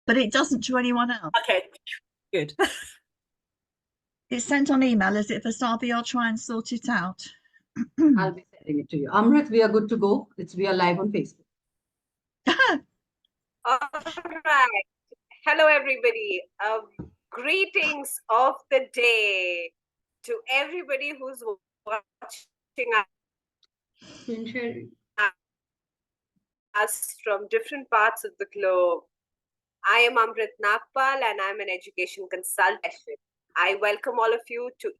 but it doesn't to anyone else. Okay, good. It's sent on email. Is it for Savi? I'll try and sort it out. I'll be sending it to you. Amrit, we are good to go. We are live on Facebook. All right. Hello, everybody. Greetings of the day to everybody who's watching us from different parts of the globe. I am Amrit Nagpal and I'm an education consultant. I welcome all of you to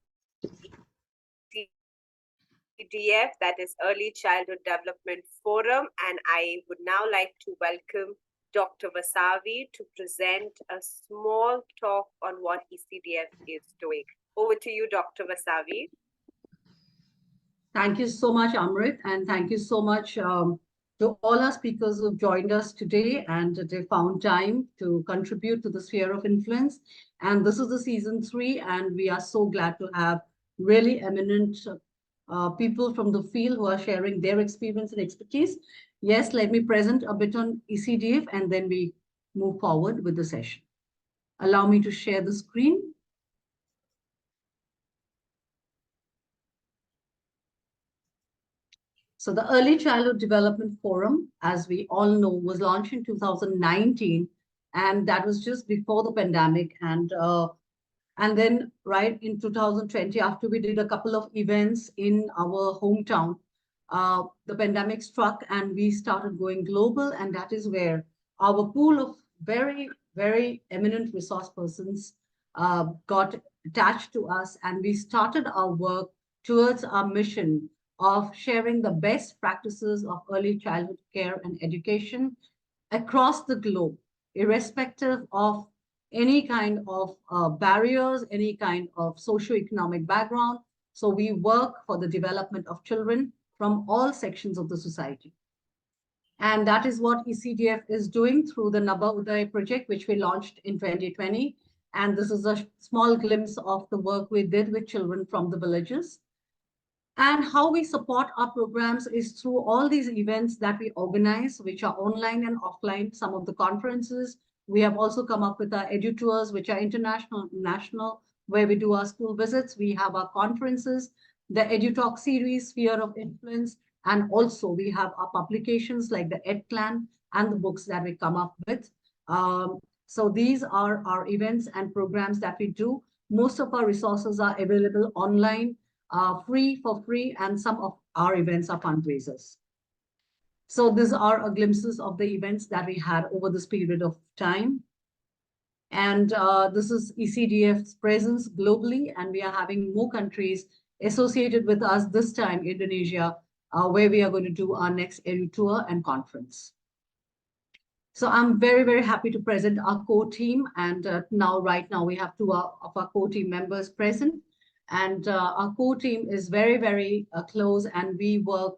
ECDF, that is Early Childhood Development Forum, and I would now like to welcome Dr. Vasavi to present a small talk on what ECDF is doing. Over to you, Dr. Vasavi. Thank you so much, Amrit, and thank you so much to all our speakers who've joined us today and they found time to contribute to the sphere of influence. And this is the season 3, and we are so glad to have really eminent people from the field who are sharing their experience and expertise. Yes, let me present a bit on ECDF and then we move forward with the session. Allow me to share the screen. So the Early Childhood Development Forum, as we all know, was launched in 2019, and that was just before the pandemic. And then right in 2020, after we did a couple of events in our hometown, the pandemic struck and we started going global. And that is where our pool of very, very eminent resource persons got attached to us. And we started our work towards our mission of sharing the best practices of early childhood care and education across the globe, irrespective of any kind of barriers, any kind of socioeconomic background. So we work for the development of children from all sections of the society. And that is what ECDF is doing through the Nabha Uday project, which we launched in 2020. And this is a small glimpse of the work we did with children from the villages. And how we support our programs is through all these events that we organize, which are online and offline, some of the conferences. We have also come up with our edu tours, which are international and national, where we do our school visits. We have our conferences, the edu talk series, Sphere of Influence, and also we have our publications like the EdClan and the books that we come up with. So these are our events and programs that we do. Most of our resources are available online, free, and some of our events are fundraisers. So these are glimpses of the events that we had over this period of time. And this is ECDF's presence globally, and we are having more countries associated with us this time, Indonesia, where we are going to do our next edu tour and conference. So I'm very, very happy to present our core team. And right now we have 2 of our core team members present. And our core team is very, very close, and we work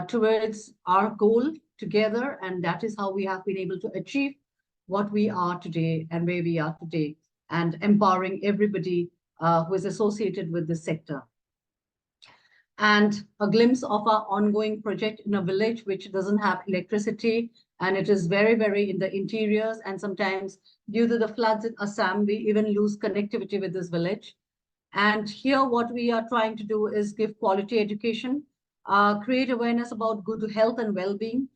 towards our goal together. And that is how we have been able to achieve what we are today and where we are today, and empowering everybody who is associated with this sector. And a glimpse of our ongoing project in a village which doesn't have electricity, and it is very, very in the interiors. And sometimes due to the floods in Assam, we even lose connectivity with this village. And here what we are trying to do is give quality education, create awareness about good health and well-being.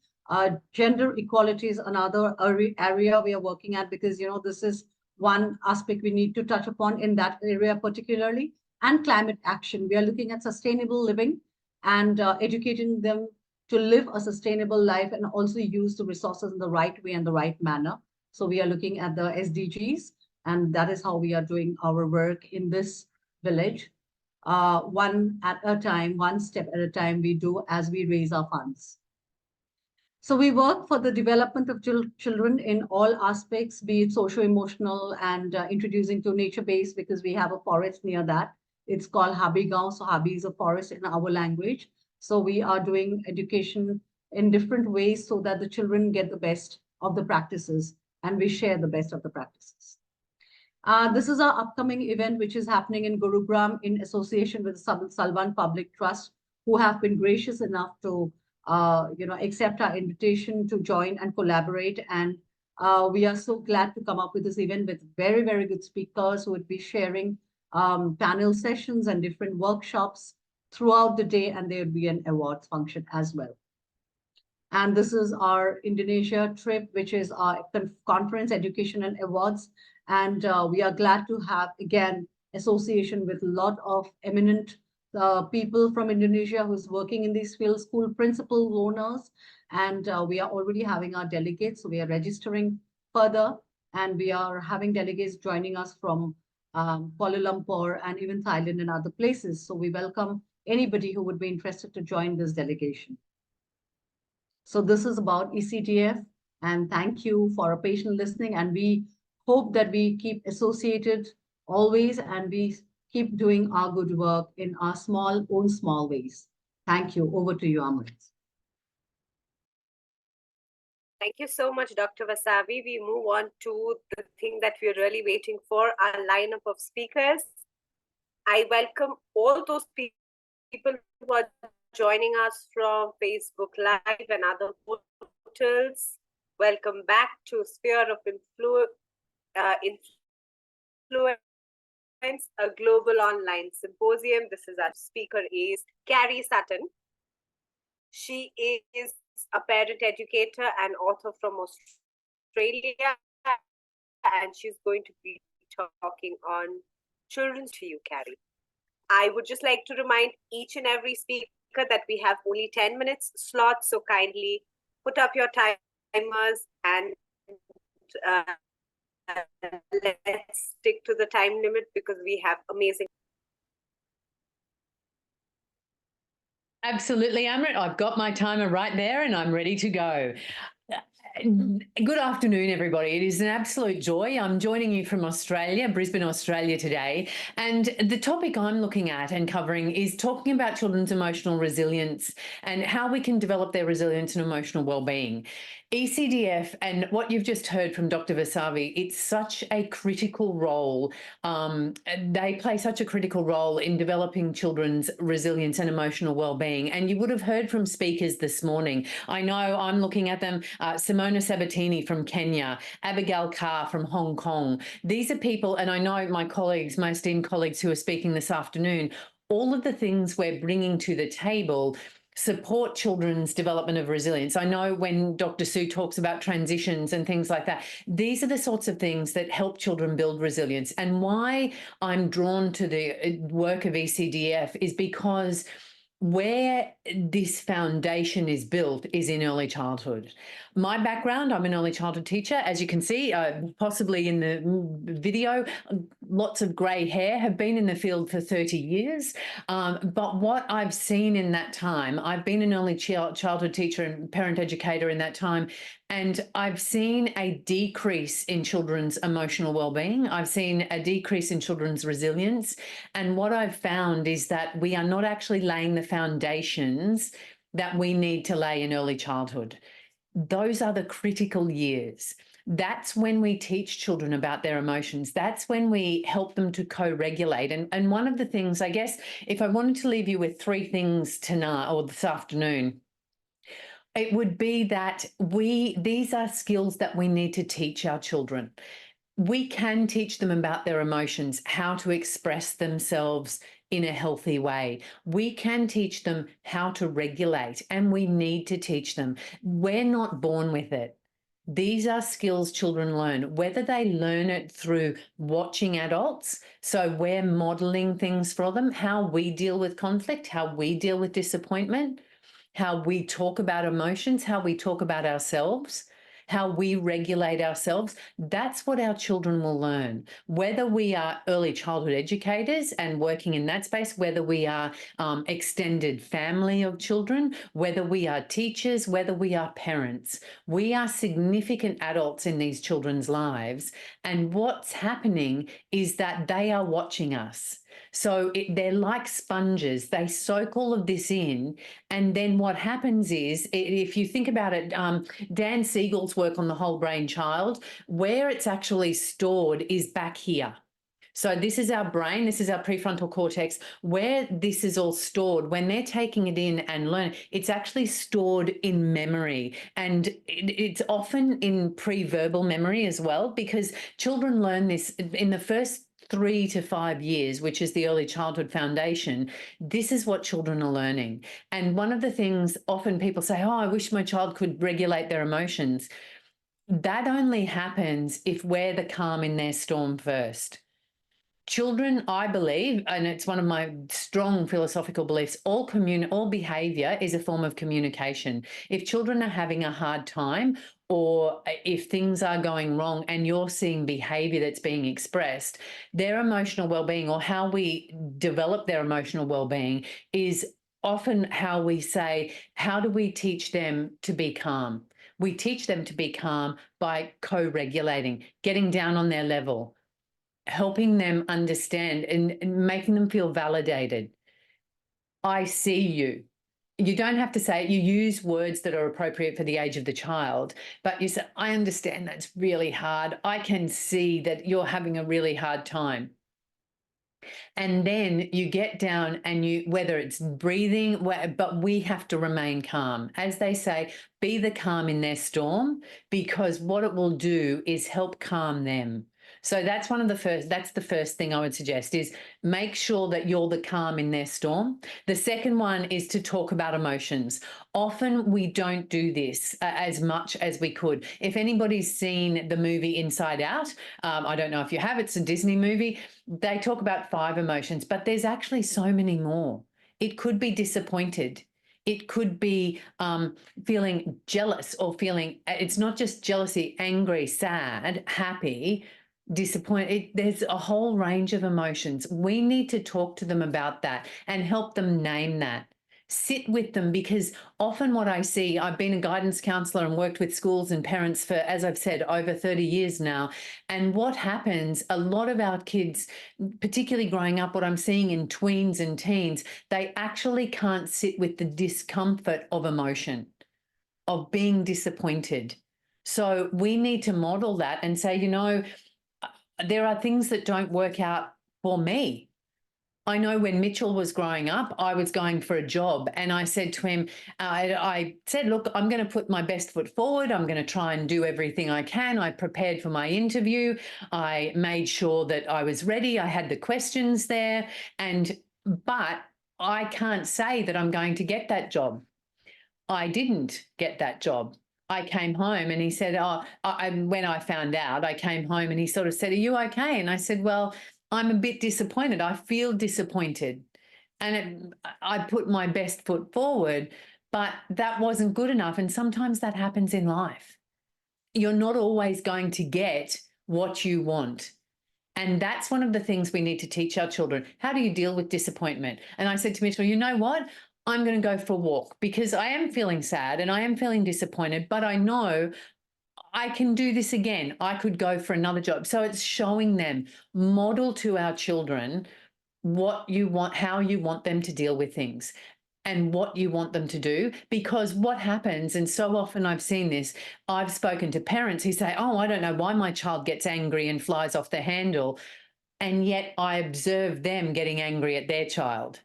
Gender equality is another area we are working at, because, you know, this is one aspect we need to touch upon in that area particularly. And climate action. We are looking at sustainable living and educating them to live a sustainable life and also use the resources in the right way and the right manner. So we are looking at the SDGs, and that is how we are doing our work in this village. One at a time, one step at a time we do as we raise our funds. So we work for the development of children in all aspects, be it socio-emotional and introducing to nature-based, because we have a forest near that. It's called Habi Gaon. So Habi is a forest in our language. So we are doing education in different ways so that the children get the best of the practices and we share the best of the practices. This is our upcoming event, which is happening in Gurugram in association with Salwan Public Trust, who have been gracious enough to accept our invitation to join and collaborate. And We are so glad to come up with this event with very, very good speakers who would be sharing panel sessions and different workshops throughout the day, and there would be an awards function as well. And this is our Indonesia trip, which is our conference, education and awards. And we are glad to have, again, association with a lot of eminent people from Indonesia who's working in these fields, school principals, owners. And we are already having our delegates. So we are registering further. And we are having delegates joining us from Kuala Lumpur and even Thailand and other places. So we welcome anybody who would be interested to join this delegation. So this is about ECDF, and thank you for a patient listening. And we hope that we keep associated always, and we keep doing our good work in our own small ways. Thank you. Over to you, Amrit. Thank you so much, Dr. Vasavi. We move on to the thing that we're really waiting for, our lineup of speakers. I welcome all those people who are joining us from Facebook Live and other portals. Welcome back to Sphere of Influence, a global online symposium. This is our speaker is Carrie Sutton. She is a parent educator and author from Australia, and she's going to be talking on children to you, Carrie. I would just like to remind each and every speaker that we have only 10 minutes slots, so kindly put up your timers and let's stick to the time limit because we have amazing. Absolutely, Amrit. I've got my timer right there and I'm ready to go. Good afternoon, everybody. It is an absolute joy. I'm joining you from Australia, Brisbane, Australia today. And the topic I'm looking at and covering is talking about children's emotional resilience and how we can develop their resilience and emotional well-being. ECDF and what you've just heard from Dr. Vasavi, it's such a critical role. They play such a critical role in developing children's resilience and emotional well-being. And you would have heard from speakers this morning. I know I'm looking at them, Simona Sabatini from Kenya, Abigail Carr from Hong Kong. These are people, and I know my colleagues, my esteemed colleagues who are speaking this afternoon, all of the things we're bringing to the table support children's development of resilience. I know when Dr. Sue talks about transitions and things like that, these are the sorts of things that help children build resilience. And why I'm drawn to the work of ECDF is because where this foundation is built is in early childhood. My background, I'm an early childhood teacher. As you can see, possibly in the video, lots of grey hair, have been in the field for 30 years. But what I've seen in that time, I've been an early childhood teacher and parent educator in that time, and I've seen a decrease in children's emotional well-being. I've seen a decrease in children's resilience. And what I've found is that we are not actually laying the foundations that we need to lay in early childhood. Those are the critical years. That's when we teach children about their emotions. That's when we help them to co-regulate. And one of the things, I guess, if I wanted to leave you with three things tonight or this afternoon, it would be that these are skills that we need to teach our children. We can teach them about their emotions, how to express themselves in a healthy way. We can teach them how to regulate, and we need to teach them. We're not born with it. These are skills children learn, whether they learn it through watching adults. So we're modeling things for them, how we deal with conflict, how we deal with disappointment, how we talk about emotions, how we talk about ourselves, how we regulate ourselves. That's what our children will learn. Whether we are early childhood educators and working in that space, whether we are extended family of children, whether we are teachers, whether we are parents, we are significant adults in these children's lives. And what's happening is that they are watching us. So they're like sponges. They soak all of this in. And then what happens is, if you think about it, Dan Siegel's work on the whole brain child, where it's actually stored is back here. So this is our brain, this is our prefrontal cortex, where this is all stored. When they're taking it in and learn, it's actually stored in memory. And it's often in pre-verbal memory as well, because children learn this in the first 3 to 5 years, which is the early childhood foundation. This is what children are learning. And one of the things often people say, oh, I wish my child could regulate their emotions. That only happens if we're the calm in their storm first. Children, I believe, and it's one of my strong philosophical beliefs, all behavior is a form of communication. If children are having a hard time, or if things are going wrong and you're seeing behavior that's being expressed, their emotional well-being, or how we develop their emotional well-being, is often how we say, how do we teach them to be calm? We teach them to be calm by co-regulating, getting down on their level, helping them understand and making them feel validated. I see you. You don't have to say it. You use words that are appropriate for the age of the child, but you say, I understand that's really hard. I can see that you're having a really hard time. And then you get down and whether it's breathing, but we have to remain calm. As they say, be the calm in their storm, because what it will do is help calm them. So that's the first thing I would suggest, is make sure that you're the calm in their storm. The second one is to talk about emotions. Often we don't do this as much as we could. If anybody's seen the movie Inside Out, I don't know if you have, it's a Disney movie. They talk about 5 emotions, but there's actually so many more. It could be disappointed. It could be feeling jealous, or feeling, it's not just jealousy, angry, sad, happy, disappointed. There's a whole range of emotions. We need to talk to them about that and help them name that. Sit with them, because often what I see, I've been a guidance counsellor and worked with schools and parents for, as I've said, over 30 years now. And what happens, a lot of our kids, particularly growing up, what I'm seeing in tweens and teens, they actually can't sit with the discomfort of emotion, of being disappointed. So we need to model that and say, you know, there are things that don't work out for me. I know when Mitchell was growing up, I was going for a job, and I said to him, I said, look, I'm going to put my best foot forward. I'm going to try and do everything I can. I prepared for my interview. I made sure that I was ready. I had the questions there, but I can't say that I'm going to get that job. I didn't get that job. I came home and he said, when I found out, I came home and he sort of said, are you okay? And I said, well, I'm a bit disappointed. I feel disappointed. And I put my best foot forward, but that wasn't good enough. And sometimes that happens in life. You're not always going to get what you want. And that's one of the things we need to teach our children. How do you deal with disappointment? And I said to Mitchell, you know what? I'm going to go for a walk, because I am feeling sad and I am feeling disappointed, but I know I can do this again. I could go for another job. So it's showing them, model to our children what you want, how you want them to deal with things, and what you want them to do. Because what happens, and so often I've seen this, I've spoken to parents who say, oh, I don't know why my child gets angry and flies off the handle. And yet I observe them getting angry at their child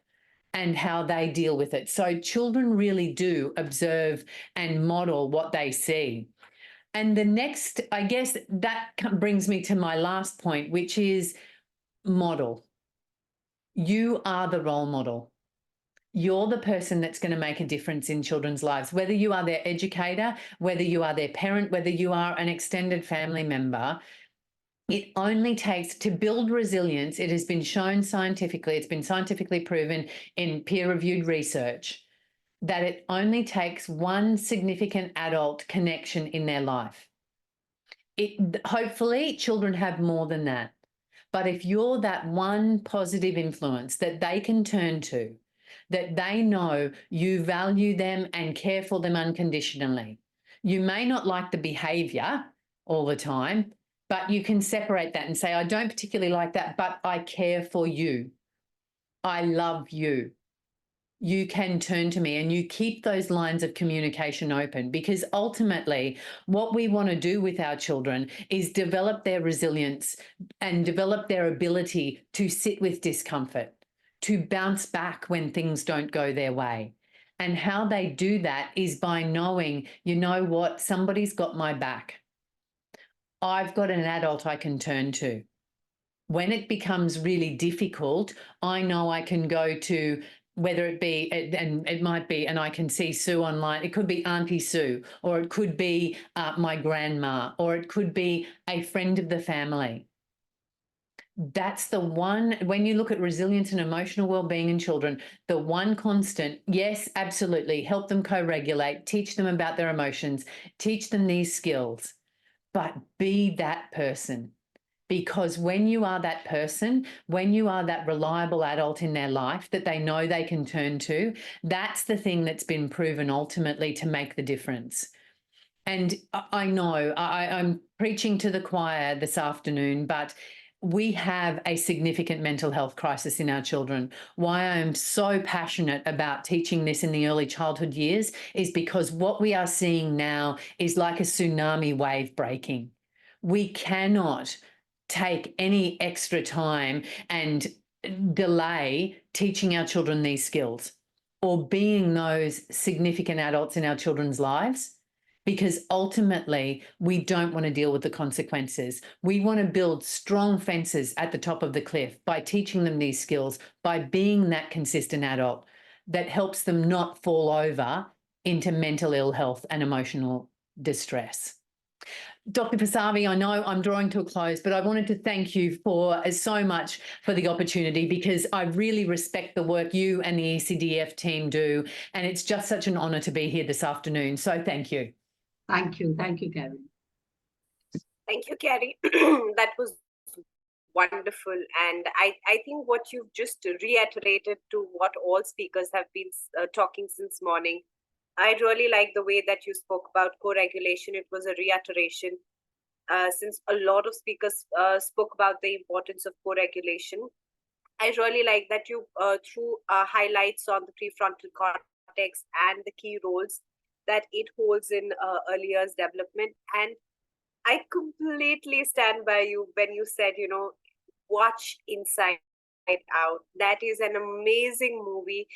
and how they deal with it. So children really do observe and model what they see. And the next, I guess that brings me to my last point, which is model. You are the role model. You're the person that's going to make a difference in children's lives, whether you are their educator, whether you are their parent, whether you are an extended family member. It only takes, to build resilience, it has been shown scientifically, it's been scientifically proven in peer-reviewed research, that it only takes one significant adult connection in their life. Hopefully, children have more than that. But if you're that one positive influence that they can turn to, that they know you value them and care for them unconditionally. You may not like the behavior all the time, but you can separate that and say, I don't particularly like that, but I care for you. I love you. you can turn to me and you keep those lines of communication open, because ultimately what we want to do with our children is develop their resilience and develop their ability to sit with discomfort, to bounce back when things don't go their way. And how they do that is by knowing, you know what, somebody's got my back. I've got an adult I can turn to. When it becomes really difficult, I know I can go to, whether it be, and it might be, and I can see Sue online, it could be Auntie Sue, or it could be my grandma, or it could be a friend of the family. That's the one, when you look at resilience and emotional well-being in children, the one constant, yes, absolutely, help them co-regulate, teach them about their emotions, teach them these skills, but be that person. Because when you are that person, when you are that reliable adult in their life that they know they can turn to, that's the thing that's been proven ultimately to make the difference. And I know I'm preaching to the choir this afternoon, but we have a significant mental health crisis in our children. Why I'm so passionate about teaching this in the early childhood years is because what we are seeing now is like a tsunami wave breaking. We cannot take any extra time and delay teaching our children these skills or being those significant adults in our children's lives, because ultimately we don't want to deal with the consequences. We want to build strong fences at the top of the cliff by teaching them these skills, by being that consistent adult that helps them not fall over into mental ill health and emotional distress. Dr. Pasavi, I know I'm drawing to a close, but I wanted to thank you for so much for the opportunity, because I really respect the work you and the ECDF team do, and it's just such an honour to be here this afternoon. So thank you. Thank you, Karen. Thank you, Carrie. That was wonderful. And I think what you've just reiterated to what all speakers have been talking since morning. I really like the way that you spoke about co-regulation. It was a reiteration since a lot of speakers spoke about the importance of co-regulation. I really like that you threw highlights on the prefrontal cortex and the key roles that it holds in early years development. And I completely stand by you when you said, watch Inside Out. That is an amazing movie.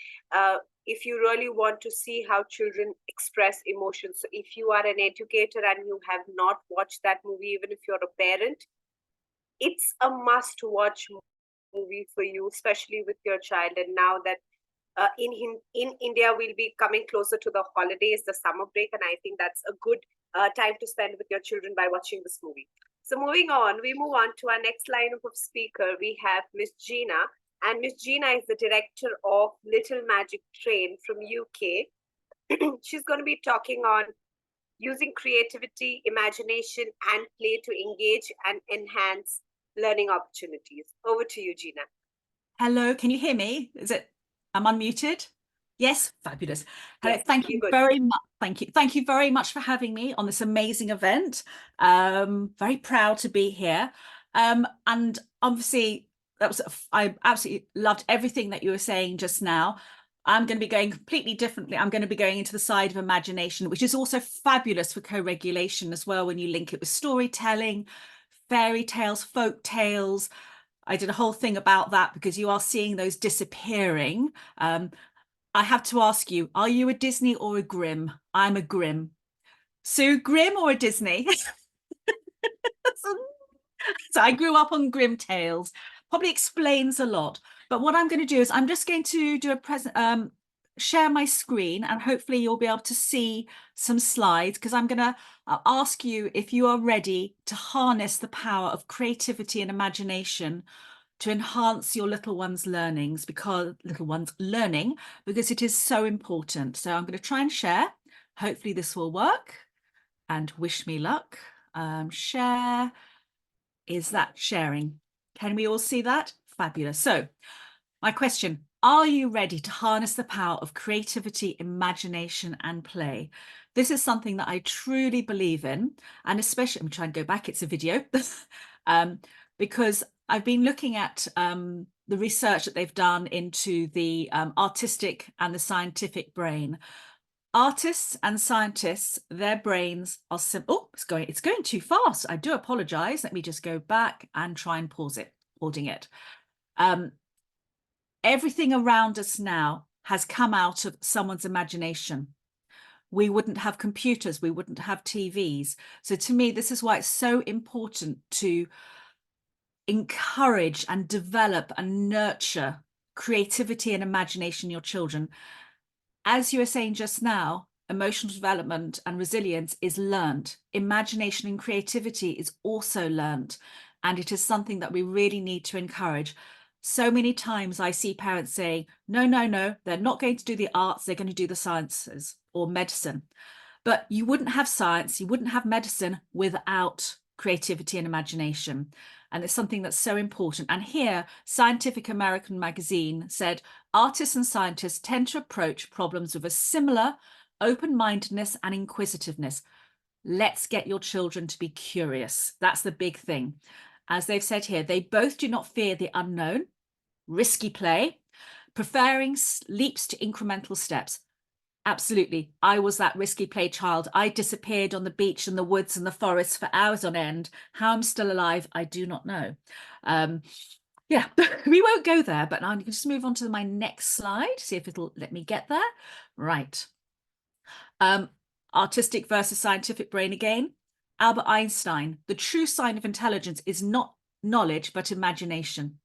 If you really want to see how children express emotions, so if you are an educator and you have not watched that movie, even if you're a parent, it's a must-watch movie for you, especially with your child. And now that in India, we'll be coming closer to the holidays, the summer break, and I think that's a good time to spend with your children by watching this movie. So moving on, we move on to our next lineup of speaker. We have Miss Gina, and Miss Gina is the director of Little Magic Train from UK. She's going to be talking on using creativity, imagination, and play to engage and enhance learning opportunities. Over to you, Gina. Hello, can you hear me? I'm unmuted? Yes, fabulous. Hello, Yes, thank you very much. Thank you. Thank you very much for having me on this amazing event. Very proud to be here. And obviously, I absolutely loved everything that you were saying just now. I'm going to be going completely differently. I'm going to be going into the side of imagination, which is also fabulous for co-regulation as well, when you link it with storytelling, fairy tales, folk tales. I did a whole thing about that because you are seeing those disappearing. I have to ask you, are you a Disney or a Grimm? I'm a Grimm. Sue, Grimm or a Disney? So I grew up on Grimm tales. Probably explains a lot. But what I'm going to do is I'm just going to do a share my screen, and hopefully you'll be able to see some slides, because I'm going to ask you if you are ready to harness the power of creativity and imagination to enhance your little one's learning, because it is so important. So I'm going to try and share. Hopefully this will work, and wish me luck. Share. Is that sharing? Can we all see that? Fabulous. So my question, are you ready to harness the power of creativity, imagination, and play? This is something that I truly believe in, and especially, I'm trying to go back, it's a video, because I've been looking at the research that they've done into the artistic and the scientific brain. Artists and scientists, their brains are oh, it's going too fast. I do apologize. Let me just go back and try and pause it, holding it. Everything around us now has come out of someone's imagination. We wouldn't have computers, we wouldn't have TVs. So to me, this is why it's so important to encourage and develop and nurture creativity and imagination in your children. As you were saying just now, emotional development and resilience is learned. Imagination and creativity is also learned. And it is something that we really need to encourage. So many times I see parents saying, no, no, no, they're not going to do the arts, they're going to do the sciences or medicine. But you wouldn't have science, you wouldn't have medicine without creativity and imagination. And it's something that's so important. And here, Scientific American magazine said, artists and scientists tend to approach problems with a similar open-mindedness and inquisitiveness. Let's get your children to be curious. That's the big thing. As they've said here, they both do not fear the unknown, risky play, preferring leaps to incremental steps. Absolutely. I was that risky play child. I disappeared on the beach and the woods and the forest for hours on end. How I'm still alive, I do not know. Yeah, we won't go there, but I'm going to just move on to my next slide, see if it'll let me get there. Right. Artistic versus scientific brain again. Albert Einstein, the true sign of intelligence is not knowledge, but imagination.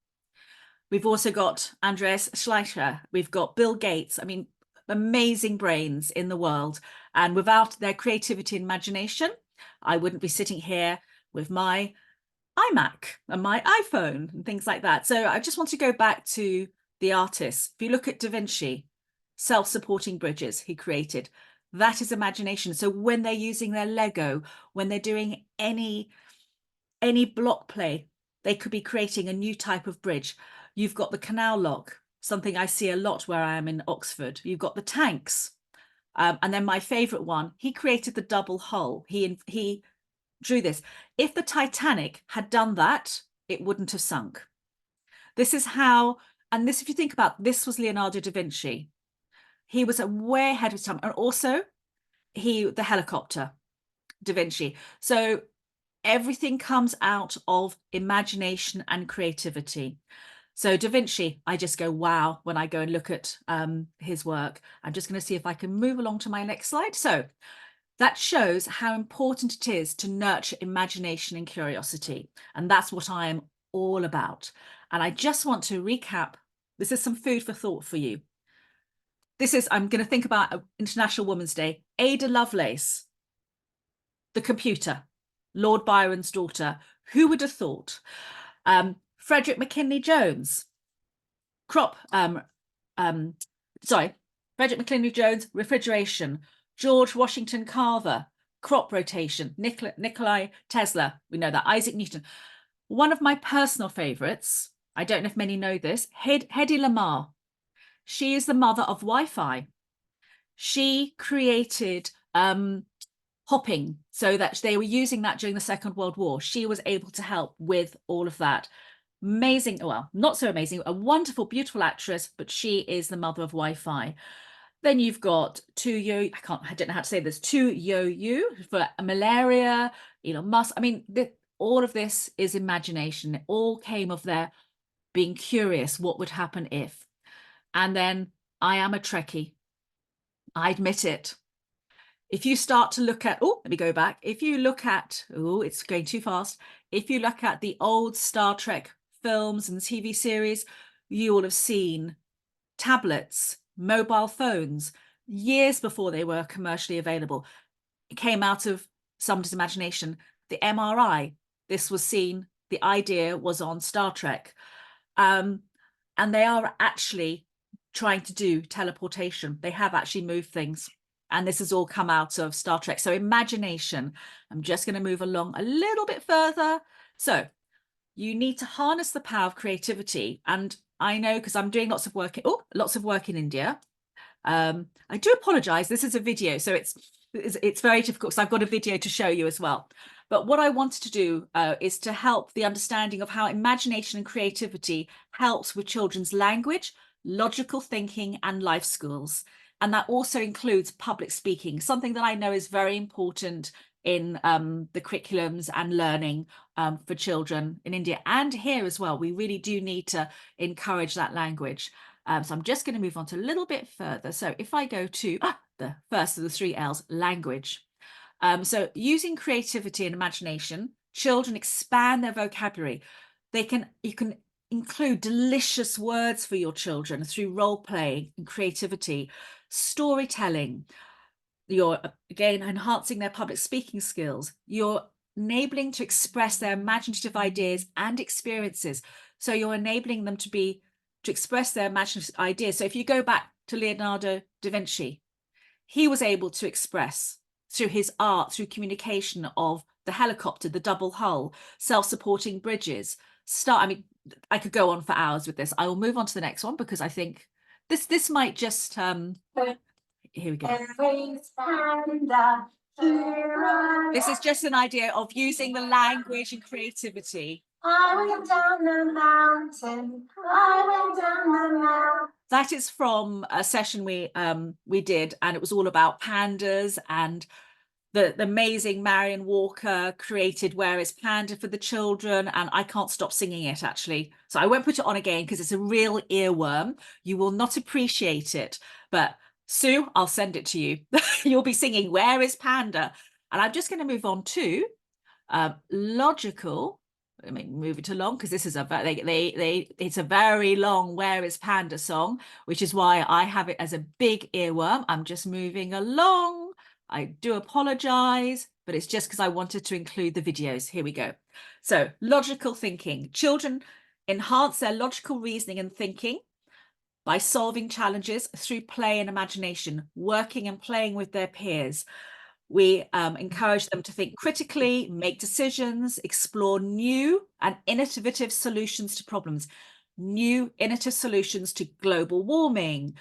We've also got Andreas Schleicher. We've got Bill Gates. I mean, amazing brains in the world. And without their creativity and imagination, I wouldn't be sitting here with my iMac and my iPhone and things like that. So I just want to go back to the artists. If you look at Da Vinci, self-supporting bridges he created, that is imagination. So when they're using their Lego, when they're doing any block play, they could be creating a new type of bridge. You've got the canal lock, something I see a lot where I am in Oxford. You've got the tanks. And then my favorite one, he created the double hull. He drew this. If the Titanic had done that, it wouldn't have sunk. This is how, and this, if you think about, this was Leonardo da Vinci. He was way ahead of his time. And also the helicopter, Da Vinci. So everything comes out of imagination and creativity. So Da Vinci, I just go, wow, when I go and look at his work. I'm just going to see if I can move along to my next slide. So that shows how important it is to nurture imagination and curiosity. And that's what I am all about. And I just want to recap. This is some food for thought for you. This is, I'm going to think about International Women's Day. Ada Lovelace, the computer, Lord Byron's daughter. Who would have thought? Frederick McKinley Jones, Frederick McKinley Jones, refrigeration. George Washington Carver, crop rotation. Nikola Tesla, we know that. Isaac Newton. One of my personal favorites, I don't know if many know this, Hedy Lamarr. She is the mother of Wi-Fi. She created hopping so that they were using that during the Second World War. She was able to help with all of that. Amazing, well, not so amazing, a wonderful, beautiful actress, but she is the mother of Wi-Fi. Then you've got I don't know how to say this, Tu for malaria, Elon Musk. I mean, all of this is imagination. It all came of their being curious, what would happen if? And then I am a Trekkie. I admit it. If you start to look at, oh, let me go back. If you look at, oh, it's going too fast. If you look at the old Star Trek films and TV series, you will have seen tablets, mobile phones, years before they were commercially available. It came out of somebody's imagination. The MRI, this was seen, the idea was on Star Trek. And they are actually trying to do teleportation. They have actually moved things. And this has all come out of Star Trek. So imagination, I'm just going to move along a little bit further. So you need to harness the power of creativity. And I know, because I'm doing lots of work in India. I do apologize. This is a video, so it's very difficult because I've got a video to show you as well. But what I wanted to do is to help the understanding of how imagination and creativity helps with children's language, logical thinking, and life skills. And that also includes public speaking, something that I know is very important in the curriculums and learning for children in India and here as well. We really do need to encourage that language. So I'm just going to move on to a little bit further. So if I go to the first of the 3 L's, language. So using creativity and imagination, children expand their vocabulary. You can include delicious words for your children through role playing and creativity, storytelling. You're again enhancing their public speaking skills. You're enabling to express their imaginative ideas and experiences. So you're enabling them to express their imaginative ideas. So if you go back to Leonardo da Vinci, he was able to express through his art, through communication, of the helicopter, the double hull, self-supporting bridges. I mean, I could go on for hours with this. I will move on to the next one because I think this might just here we go. This is just an idea of using the language and creativity. I went down the mountain. I went down the mountain. That is from a session we did, and it was all about pandas, and the amazing Marion Walker created Where is Panda for the children, and I can't stop singing it actually. So I won't put it on again because it's a real earworm. You will not appreciate it, but Sue, I'll send it to you. You'll be singing Where is Panda? And I'm just going to move on to logical. Let me move it along because this is it's a very long Where is Panda song, which is why I have it as a big earworm. I'm just moving along. I do apologize, but it's just because I wanted to include the videos. Here we go. So logical thinking. Children enhance their logical reasoning and thinking by solving challenges through play and imagination, working and playing with their peers. We encourage them to think critically, make decisions, explore new and innovative solutions to problems, new innovative solutions to global warming.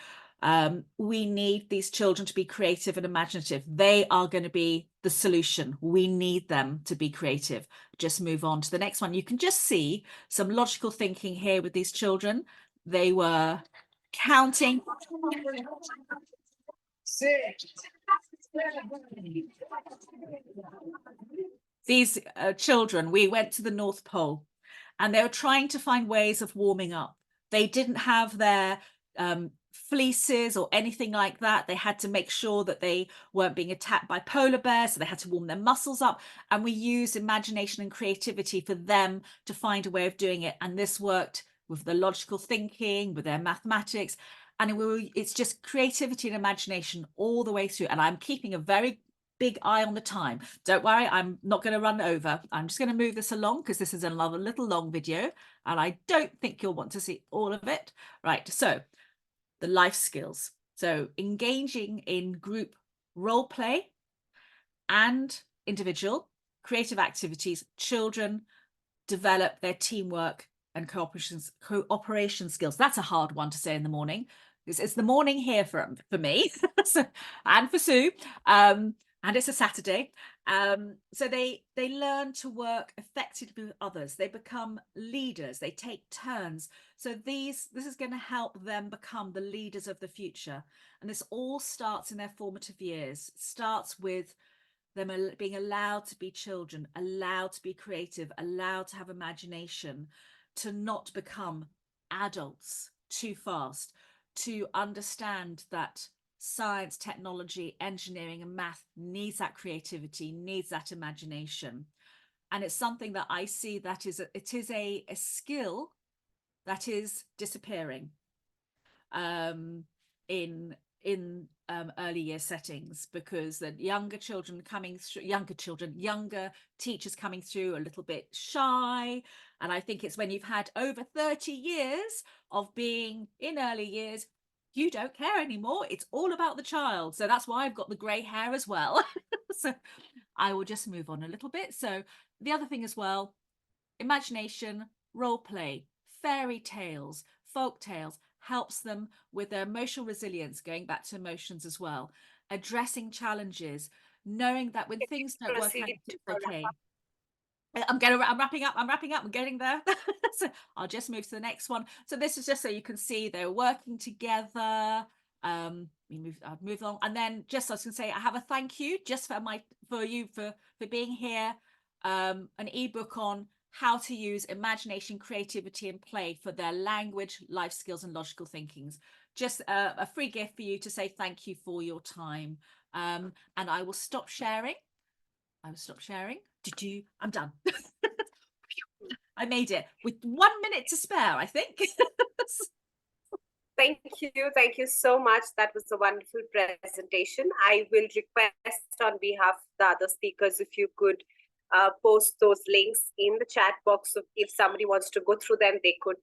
We need these children to be creative and imaginative. They are going to be the solution. We need them to be creative. Just move on to the next one. You can just see some logical thinking here with these children. They were counting. These children, we went to the North Pole and they were trying to find ways of warming up. They didn't have their fleeces or anything like that. They had to make sure that they weren't being attacked by polar bears, so they had to warm their muscles up. And we used imagination and creativity for them to find a way of doing it. And this worked with the logical thinking, with their mathematics. And it's just creativity and imagination all the way through. And I'm keeping a very big eye on the time. Don't worry, I'm not going to run over. I'm just going to move this along because this is another little long video and I don't think you'll want to see all of it. Right, so the life skills. So engaging in group role play and individual creative activities, children develop their teamwork and cooperation skills. That's a hard one to say in the morning. It's the morning here for me and for Sue. And it's a Saturday. So they learn to work effectively with others. They become leaders. They take turns. So this is going to help them become the leaders of the future. And this all starts in their formative years. It starts with them being allowed to be children, allowed to be creative, allowed to have imagination, to not become adults too fast, to understand that science, technology, engineering, and math needs that creativity, needs that imagination. And it's something that I see that it is a skill that is disappearing in early year settings, because the younger teachers coming through a little bit shy. And I think it's when you've had over 30 years of being in early years, you don't care anymore. It's all about the child. So that's why I've got the grey hair as well. So I will just move on a little bit. So the other thing as well, imagination, role play, fairy tales, folk tales, helps them with their emotional resilience, going back to emotions as well, addressing challenges, knowing that when things don't work out, it's okay. I'm wrapping up. I'm getting there. So I'll just move to the next one. So this is just so you can see they're working together. I've moved on, and then just I was going to say I have a thank you just for you for being here. An ebook on how to use imagination, creativity, and play for their language, life skills, and logical thinkings. Just a free gift for you to say thank you for your time. And I will stop sharing. I'm done. I made it with 1 minute to spare, I think. Thank you so much. That was a wonderful presentation. I will request on behalf of the other speakers if you could post those links in the chat box. So if somebody wants to go through them, they could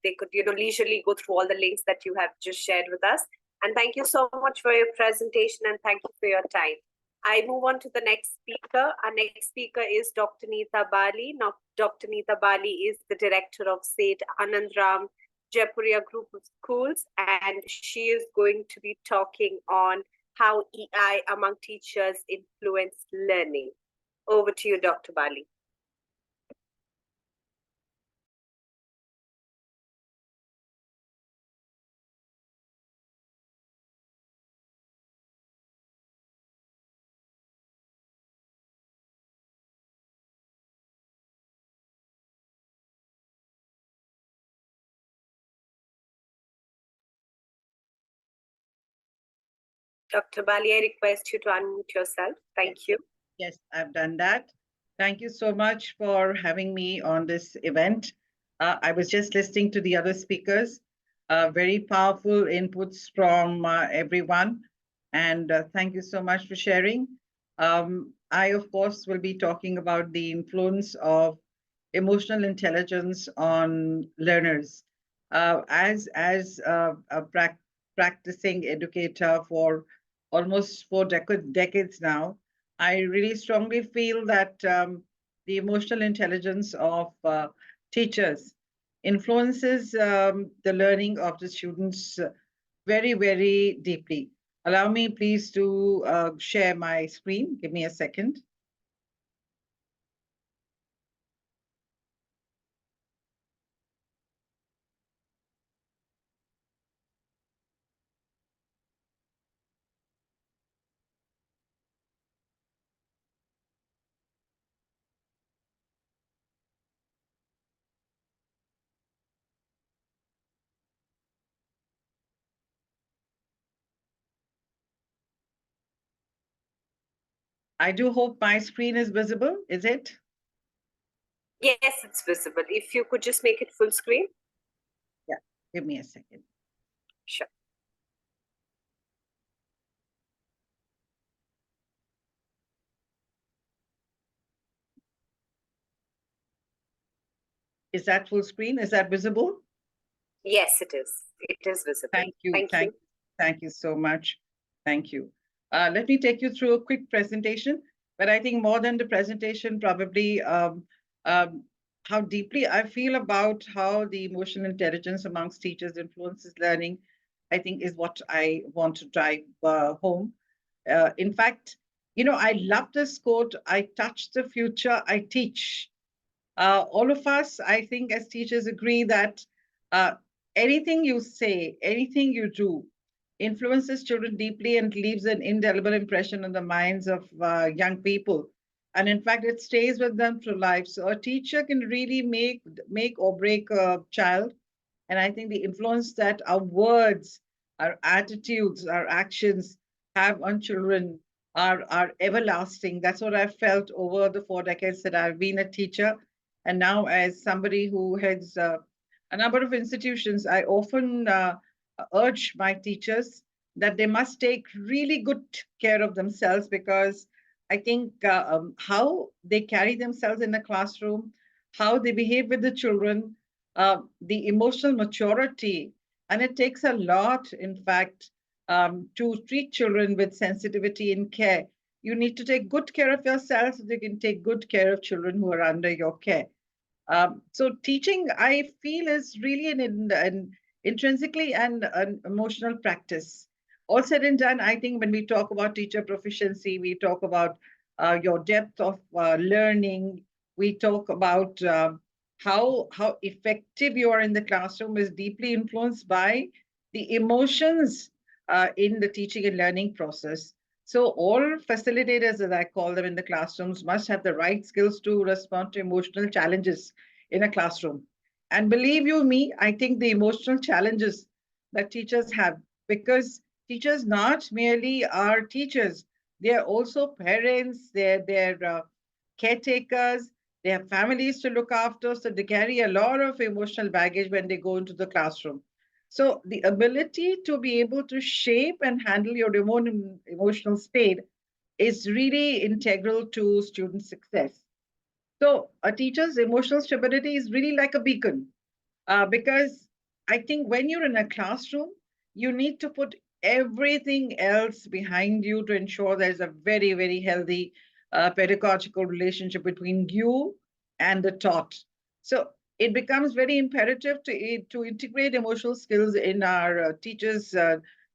leisurely go through all the links that you have just shared with us. And thank you so much for your presentation, and thank you for your time. I move on to the next speaker. Our next speaker is Dr. Neeta Bali. Now, Dr. Neeta Bali is the director of St. Anandram Jaipuria Group of Schools, and she is going to be talking on how EI among teachers influence learning. Over to you, Dr. Bali. Dr. Bali, I request you to unmute yourself. Thank you. Yes, I've done that. Thank you so much for having me on this event. I was just listening to the other speakers, very powerful inputs from everyone. And thank you so much for sharing. I, of course, will be talking about the influence of emotional intelligence on learners. As a practicing educator for almost 4 decades now, I really strongly feel that the emotional intelligence of teachers influences the learning of the students very, very deeply. Allow me, please, to share my screen. Give me a second. I do hope my screen is visible. Is it? Yes, it's visible. If you could just make it full screen. Yeah, give me a second. Sure. Is that full screen? Is that visible? Yes, it is. It is visible. Thank you. Thank you so much. Thank you. Let me take you through a quick presentation, but I think more than the presentation, probably how deeply I feel about how the emotional intelligence amongst teachers influences learning, I think is what I want to drive home. In fact, I love this quote, I touch the future, I teach. All of us, I think, as teachers agree that uh, anything you say, anything you do, influences children deeply and leaves an indelible impression on the minds of young people. And in fact, it stays with them through life. So a teacher can really make or break a child. And I think the influence that our words, our attitudes, our actions have on children are everlasting. That's what I've felt over the 4 decades that I've been a teacher. And now, as somebody who heads a number of institutions, I often urge my teachers that they must take really good care of themselves, because I think how they carry themselves in the classroom, how they behave with the children, the emotional maturity, and it takes a lot, in fact, to treat children with sensitivity and care. You need to take good care of yourself so you can take good care of children who are under your care. So teaching, I feel, is really an intrinsically an emotional practice. All said and done, I think when we talk about teacher proficiency, we talk about your depth of learning, We talk about how effective you are in the classroom is deeply influenced by the emotions in the teaching and learning process. So all facilitators, as I call them in the classrooms, must have the right skills to respond to emotional challenges in a classroom. And believe you me, I think the emotional challenges that teachers have, because teachers not merely are teachers, they are also parents, they're caretakers, they have families to look after, so they carry a lot of emotional baggage when they go into the classroom. So the ability to be able to shape and handle your own emotional state is really integral to student success. So a teacher's emotional stability is really like a beacon, because I think when you're in a classroom, you need to put everything else behind you to ensure there's a very, very healthy pedagogical relationship between you and the taught. So it becomes very imperative to integrate emotional skills in our teachers'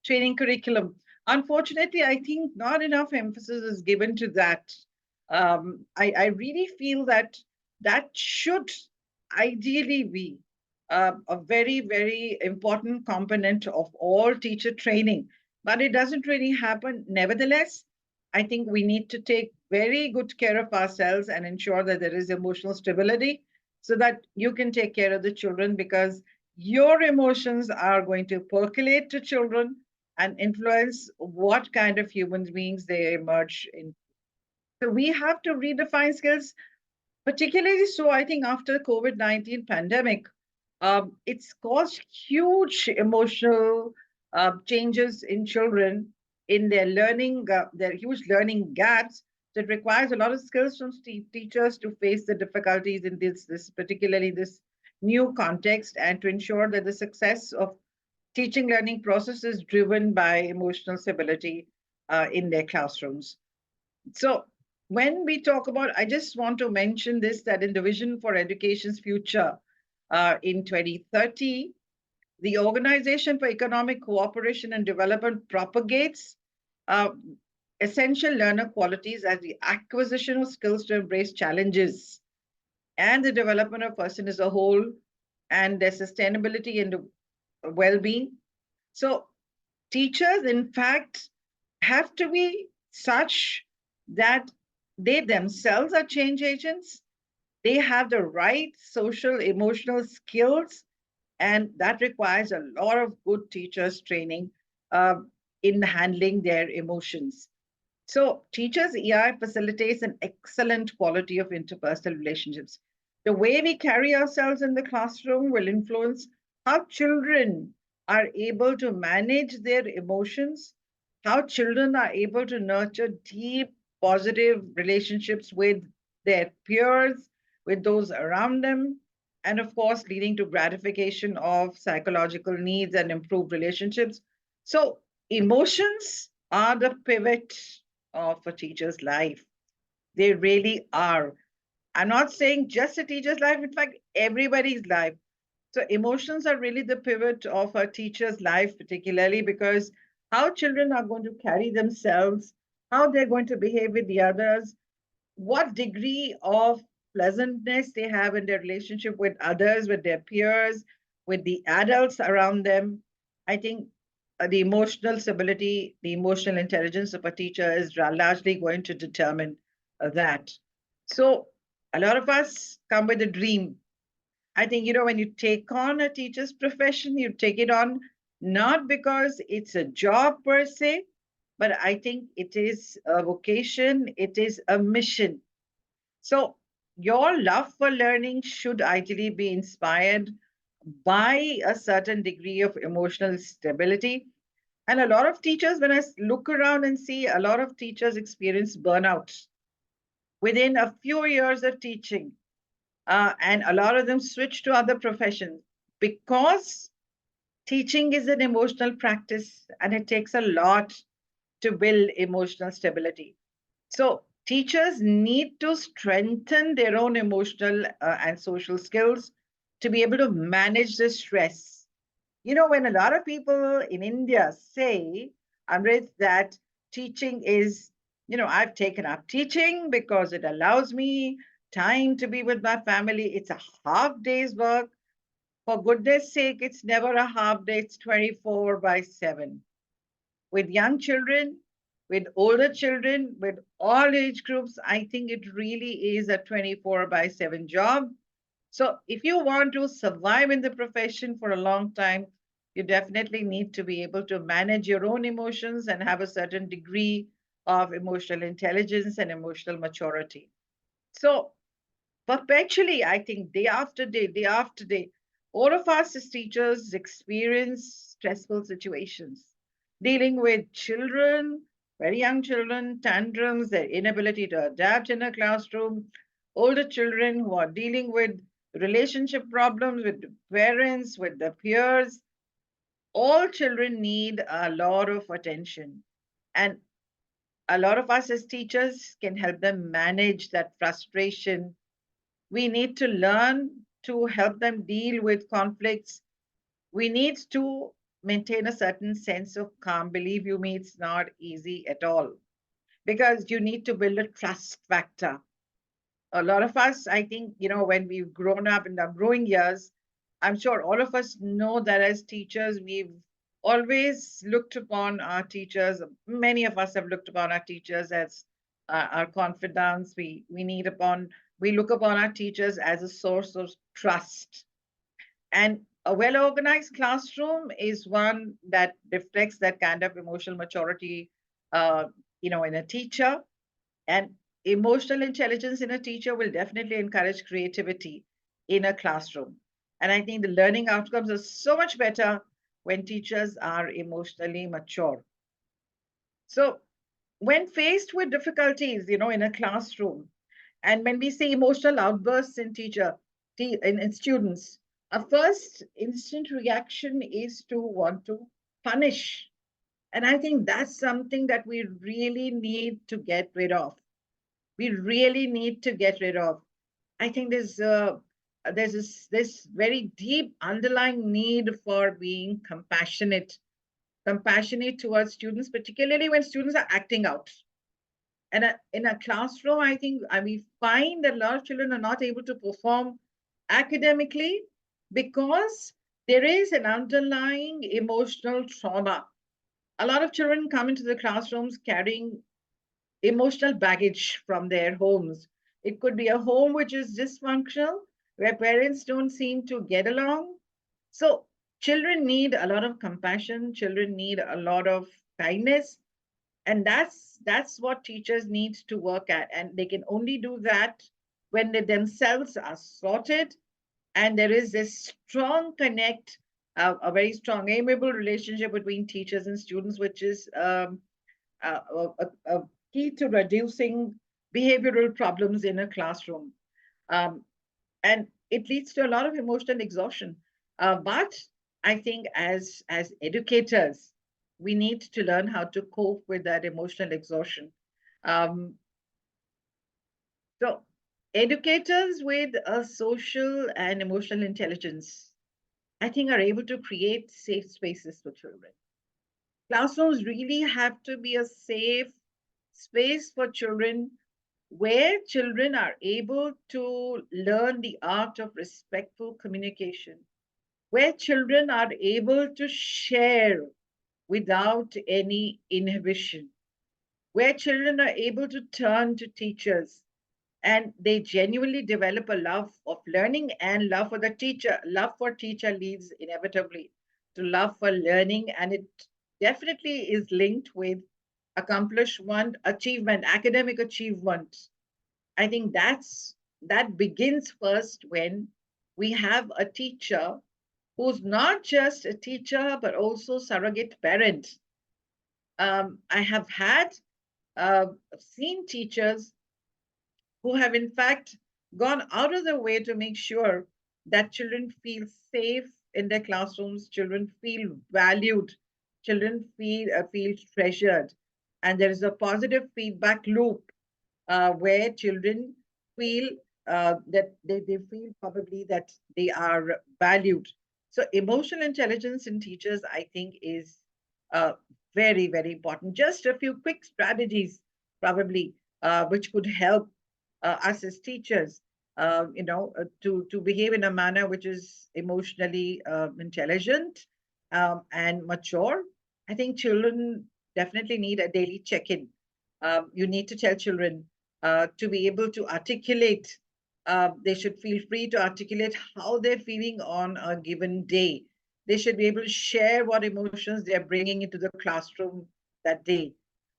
training curriculum. Unfortunately, I think not enough emphasis is given to that. I really feel that that should ideally be a very, very important component of all teacher training, but it doesn't really happen. Nevertheless, I think we need to take very good care of ourselves and ensure that there is emotional stability so that you can take care of the children, because your emotions are going to percolate to children and influence what kind of human beings they emerge in. So we have to redefine skills, particularly so I think after COVID-19 pandemic, it's caused huge emotional changes in children in their learning, their huge learning gaps that requires a lot of skills from teachers to face the difficulties in this particularly this new context, and to ensure that the success of teaching learning process is driven by emotional stability in their classrooms. So when we talk about, I just want to mention this, that in the Vision for Education's Future in 2030, the Organization for Economic Cooperation and Development propagates uh, essential learner qualities as the acquisition of skills to embrace challenges and the development of person as a whole and their sustainability and well-being. So teachers, in fact, have to be such that they themselves are change agents. They have the right social, emotional skills, and that requires a lot of good teachers training uh, in handling their emotions. So teachers EI facilitates an excellent quality of interpersonal relationships. The way we carry ourselves in the classroom will influence how children are able to manage their emotions, how children are able to nurture deep, positive relationships with their peers, with those around them, and of course, leading to gratification of psychological needs and improved relationships. So, emotions are the pivot of a teacher's life. They really are. I'm not saying just a teacher's life, in fact, everybody's life. So emotions are really the pivot of a teacher's life, particularly because how children are going to carry themselves, how they're going to behave with the others, what degree of pleasantness they have in their relationship with others, with their peers, with the adults around them. I think the emotional stability, the emotional intelligence of a teacher is largely going to determine that. So a lot of us come with a dream. I think, when you take on a teacher's profession, you take it on not because it's a job per se, but I think it is a vocation, it is a mission. So your love for learning should ideally be inspired by a certain degree of emotional stability. And a lot of teachers, when I look around and see, a lot of teachers experience burnout within a few years of teaching. And a lot of them switch to other professions because teaching is an emotional practice and it takes a lot to build emotional stability. So teachers need to strengthen their own emotional and social skills to be able to manage the stress. When a lot of people in India say, Amrit, that teaching is, I've taken up teaching because it allows me time to be with my family. It's a half day's work. For goodness sake, it's never a half day, it's 24/7. With young children, with older children, with all age groups, I think it really is a 24/7 job. So if you want to survive in the profession for a long time, you definitely need to be able to manage your own emotions and have a certain degree of emotional intelligence and emotional maturity. So perpetually, I think day after day, all of us as teachers experience stressful situations, dealing with children, very young children, tantrums, their inability to adapt in a classroom, older children who are dealing with relationship problems with the parents, with the peers. All children need a lot of attention. And a lot of us as teachers can help them manage that frustration. We need to learn to help them deal with conflicts. We need to maintain a certain sense of calm. Believe you me, it's not easy at all because you need to build a trust factor. A lot of us, I think, when we've grown up in our growing years, I'm sure all of us know that as teachers, we've always looked upon our teachers. Many of us have looked upon our teachers as our confidants. We look upon our teachers as a source of trust. And a well-organized classroom is one that reflects that kind of emotional maturity, in a teacher. And emotional intelligence in a teacher will definitely encourage creativity in a classroom. And I think the learning outcomes are so much better when teachers are emotionally mature. So when faced with difficulties, in a classroom, and when we see emotional outbursts in in students, our first instant reaction is to want to punish. And I think that's something that we really need to get rid of. We really need to get rid of. I think there's this very deep underlying need for being compassionate towards students, particularly when students are acting out. And in a classroom, I think we find that a lot of children are not able to perform academically because there is an underlying emotional trauma. A lot of children come into the classrooms carrying emotional baggage from their homes. It could be a home which is dysfunctional, where parents don't seem to get along. So children need a lot of compassion, children need a lot of kindness, and that's what teachers need to work at. And they can only do that when they themselves are sorted and there is this strong connect, a very strong, amiable relationship between teachers and students, which is a key to reducing behavioral problems in a classroom. And it leads to a lot of emotional exhaustion. But I think as educators, we need to learn how to cope with that emotional exhaustion. Um, so educators with a social and emotional intelligence, I think, are able to create safe spaces for children. Classrooms really have to be a safe space for children where children are able to learn the art of respectful communication, where children are able to share without any inhibition, where children are able to turn to teachers and they genuinely develop a love of learning and love for the teacher. Love for teacher leads inevitably to love for learning, and it definitely is linked with accomplishment, achievement, academic achievement. I think that begins first when we have a teacher who's not just a teacher but also surrogate parent. I have seen teachers who have in fact gone out of their way to make sure that children feel safe in their classrooms, children feel valued, children feel treasured, and there is a positive feedback loop where children feel that they feel probably that they are valued. So emotional intelligence in teachers, I think, is uh, very important. Just a few quick strategies, probably, which could help us as teachers, to behave in a manner which is emotionally intelligent and mature. I think children definitely need a daily check-in. You need to tell children to be able to articulate. They should feel free to articulate how they're feeling on a given day. They should be able to share what emotions they're bringing into the classroom that day.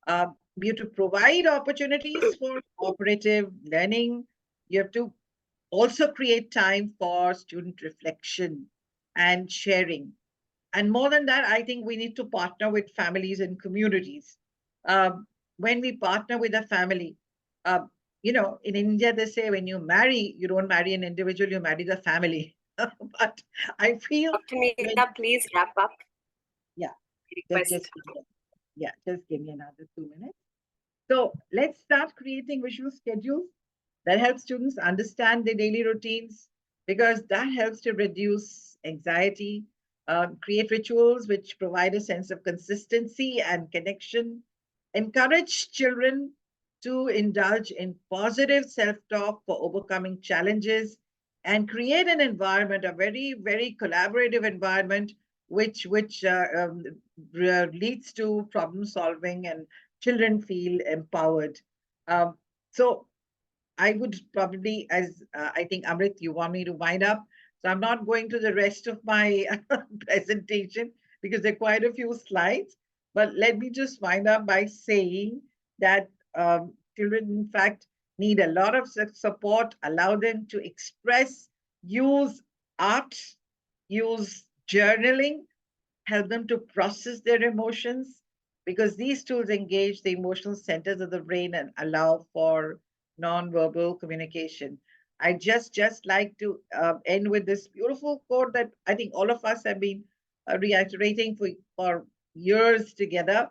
You have to provide opportunities for cooperative learning. You have to also create time for student reflection and sharing. And more than that, I think we need to partner with families and communities. When we partner with a family, in India, they say when you marry, you don't marry an individual, you marry the family. But I feel Dr. Meeta, please wrap up. Yeah, Request. just give me another 2 minutes. So let's start creating visual schedules that help students understand their daily routines, because that helps to reduce anxiety, create rituals which provide a sense of consistency and connection, encourage children to indulge in positive self-talk for overcoming challenges, and create an environment, a very, very collaborative environment, which leads to problem solving and children feel empowered. So I would probably, as I think, Amrit, you want me to wind up. So I'm not going to the rest of my presentation because there are quite a few slides. But let me just wind up by saying that children, in fact, need a lot of support, allow them to express, use art, use journaling, help them to process their emotions, because these tools engage the emotional centers of the brain and allow for non-verbal communication. I just like to end with this beautiful quote that I think all of us have been reiterating for years together,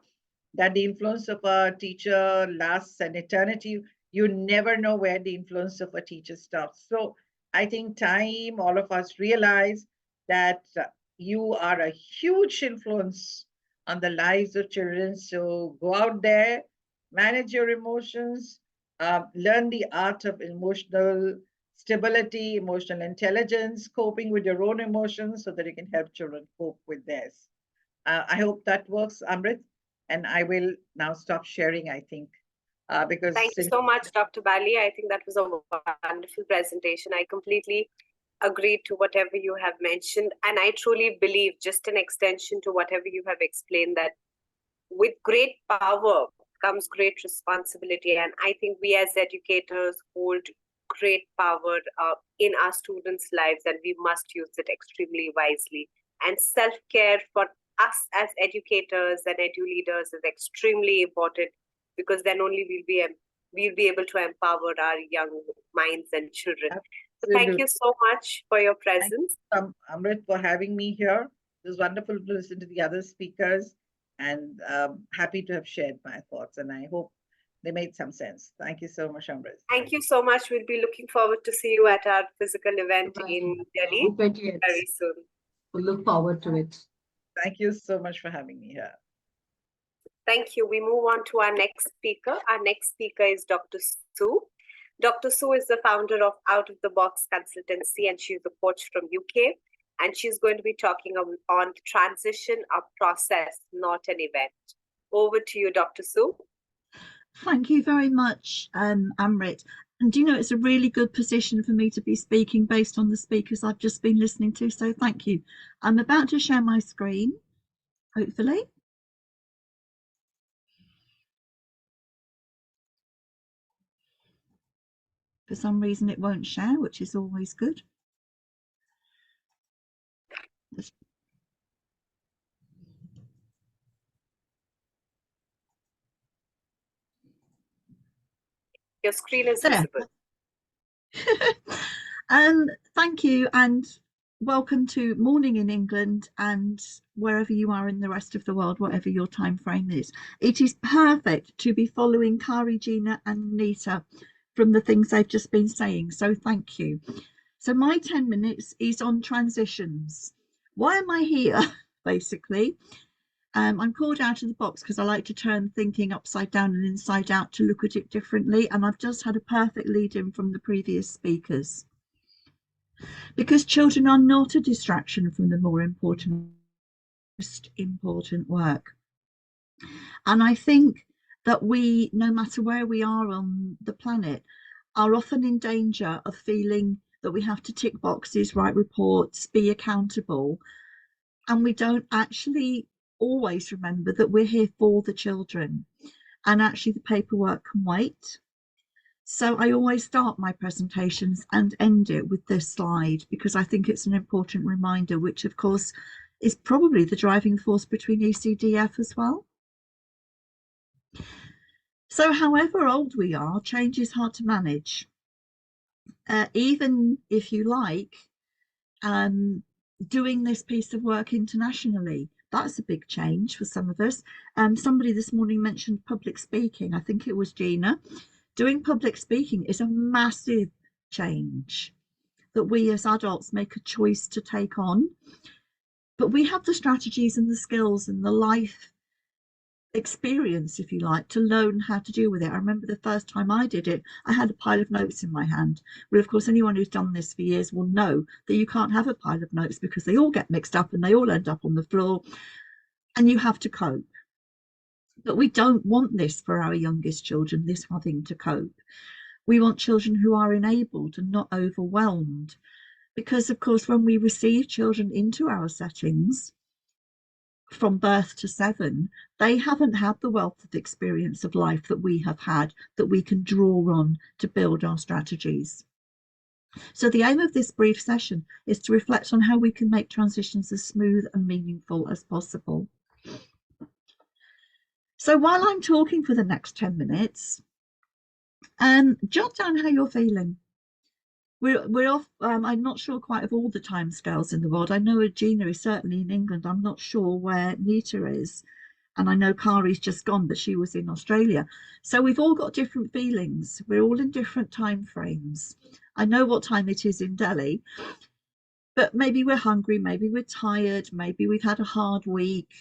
that the influence of a teacher lasts an eternity. You never know where the influence of a teacher stops. So I think time, all of us realize that you are a huge influence on the lives of children. So go out there, manage your emotions, learn the art of emotional stability, emotional intelligence, coping with your own emotions so that you can help children cope with theirs. I hope that works, Amrit. And I will now stop sharing, I think, because Thank you so much, Dr. Bali. I think that was a wonderful presentation. I completely agree to whatever you have mentioned. And I truly believe, just an extension to whatever you have explained, that with great power comes great responsibility. And I think we as educators hold great power in our students' lives, and we must use it extremely wisely. And self-care for us as educators and edu leaders is extremely important, because then only we'll be able to empower our young minds and children. So thank you so much for your presence. Thank you, Amrit, for having me here. It was wonderful to listen to the other speakers, and happy to have shared my thoughts, and I hope they made some sense. Thank you so much, Amrit. Thank you so much. We'll be looking forward to see you at our physical event in Delhi very soon. We'll look forward to it. Thank you so much for having me here. Thank you. We move on to our next speaker. Our next speaker is Dr. Sue. Dr. Sue is the founder of Out of the Box Consultancy, and she's a coach from UK. And she's going to be talking on transition, a process, not an event. Over to you, Dr. Sue. Thank you very much, Amrit. And do you know, it's a really good position for me to be speaking based on the speakers I've just been listening to. So thank you. I'm about to share my screen, hopefully. For some reason, it won't share, which is always good. Your screen is visible. Thank you, and welcome to morning in England and wherever you are in the rest of the world, whatever your time frame is. It is perfect to be following Kari, Gina and Nita from the things they've just been saying, so thank you. So my 10 minutes is on transitions. Why am I here, basically? I'm called out of the box because I like to turn thinking upside down and inside out to look at it differently. And I've just had a perfect lead in from the previous speakers. Because children are not a distraction from the most important work. And I think that we, no matter where we are on the planet, are often in danger of feeling that we have to tick boxes, write reports, be accountable. And we don't actually always remember that we're here for the children. And actually the paperwork can wait. So I always start my presentations and end it with this slide because I think it's an important reminder, which of course is probably the driving force between ECDF as well. So however old we are, change is hard to manage. Even if you like, doing this piece of work internationally, that's a big change for some of us. Somebody this morning mentioned public speaking. I think it was Gina. Doing public speaking is a massive change that we as adults make a choice to take on. But we have the strategies and the skills and the life experience, if you like, to learn how to deal with it. I remember the first time I did it, I had a pile of notes in my hand. Well, of course, anyone who's done this for years will know that you can't have a pile of notes because they all get mixed up and they all end up on the floor and you have to cope. But we don't want this for our youngest children, this having to cope. We want children who are enabled and not overwhelmed. Because, of course, when we receive children into our settings from birth to 7, they haven't had the wealth of experience of life that we have had, that we can draw on to build our strategies. So the aim of this brief session is to reflect on how we can make transitions as smooth and meaningful as possible. So while I'm talking for the next 10 minutes, jot down how you're feeling. We're off. I'm not sure quite of all the timescales in the world. I know Gina is certainly in England. I'm not sure where Nita is. And I know Kari's just gone, but she was in Australia. So we've all got different feelings. We're all in different time frames. I know what time it is in Delhi, but maybe we're hungry, maybe we're tired, maybe we've had a hard week.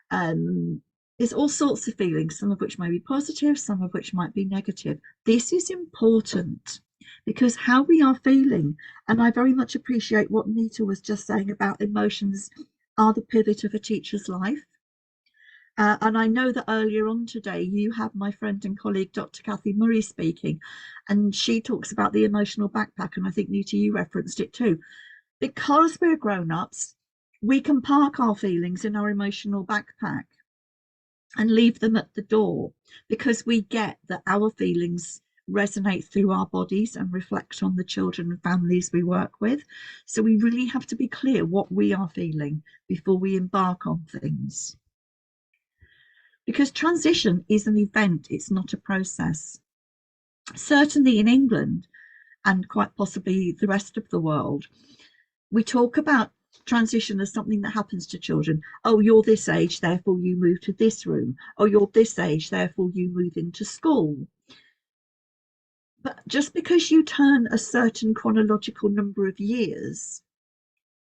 There's all sorts of feelings, some of which may be positive, some of which might be negative. This is important because how we are feeling, and I very much appreciate what Nita was just saying about emotions are the pivot of a teacher's life. And I know that earlier on today, you have my friend and colleague, Dr. Kathy Murray, speaking, and she talks about the emotional backpack. And I think, Nita, you referenced it too. Because we're grown-ups, we can park our feelings in our emotional backpack and leave them at the door because we get that our feelings resonate through our bodies and reflect on the children and families we work with. So we really have to be clear what we are feeling before we embark on things. Because transition is an event, it's not a process. Certainly in England, and quite possibly the rest of the world, we talk about transition as something that happens to children. Oh, you're this age, therefore you move to this room. Oh, you're this age, therefore you move into school. But just because you turn a certain chronological number of years,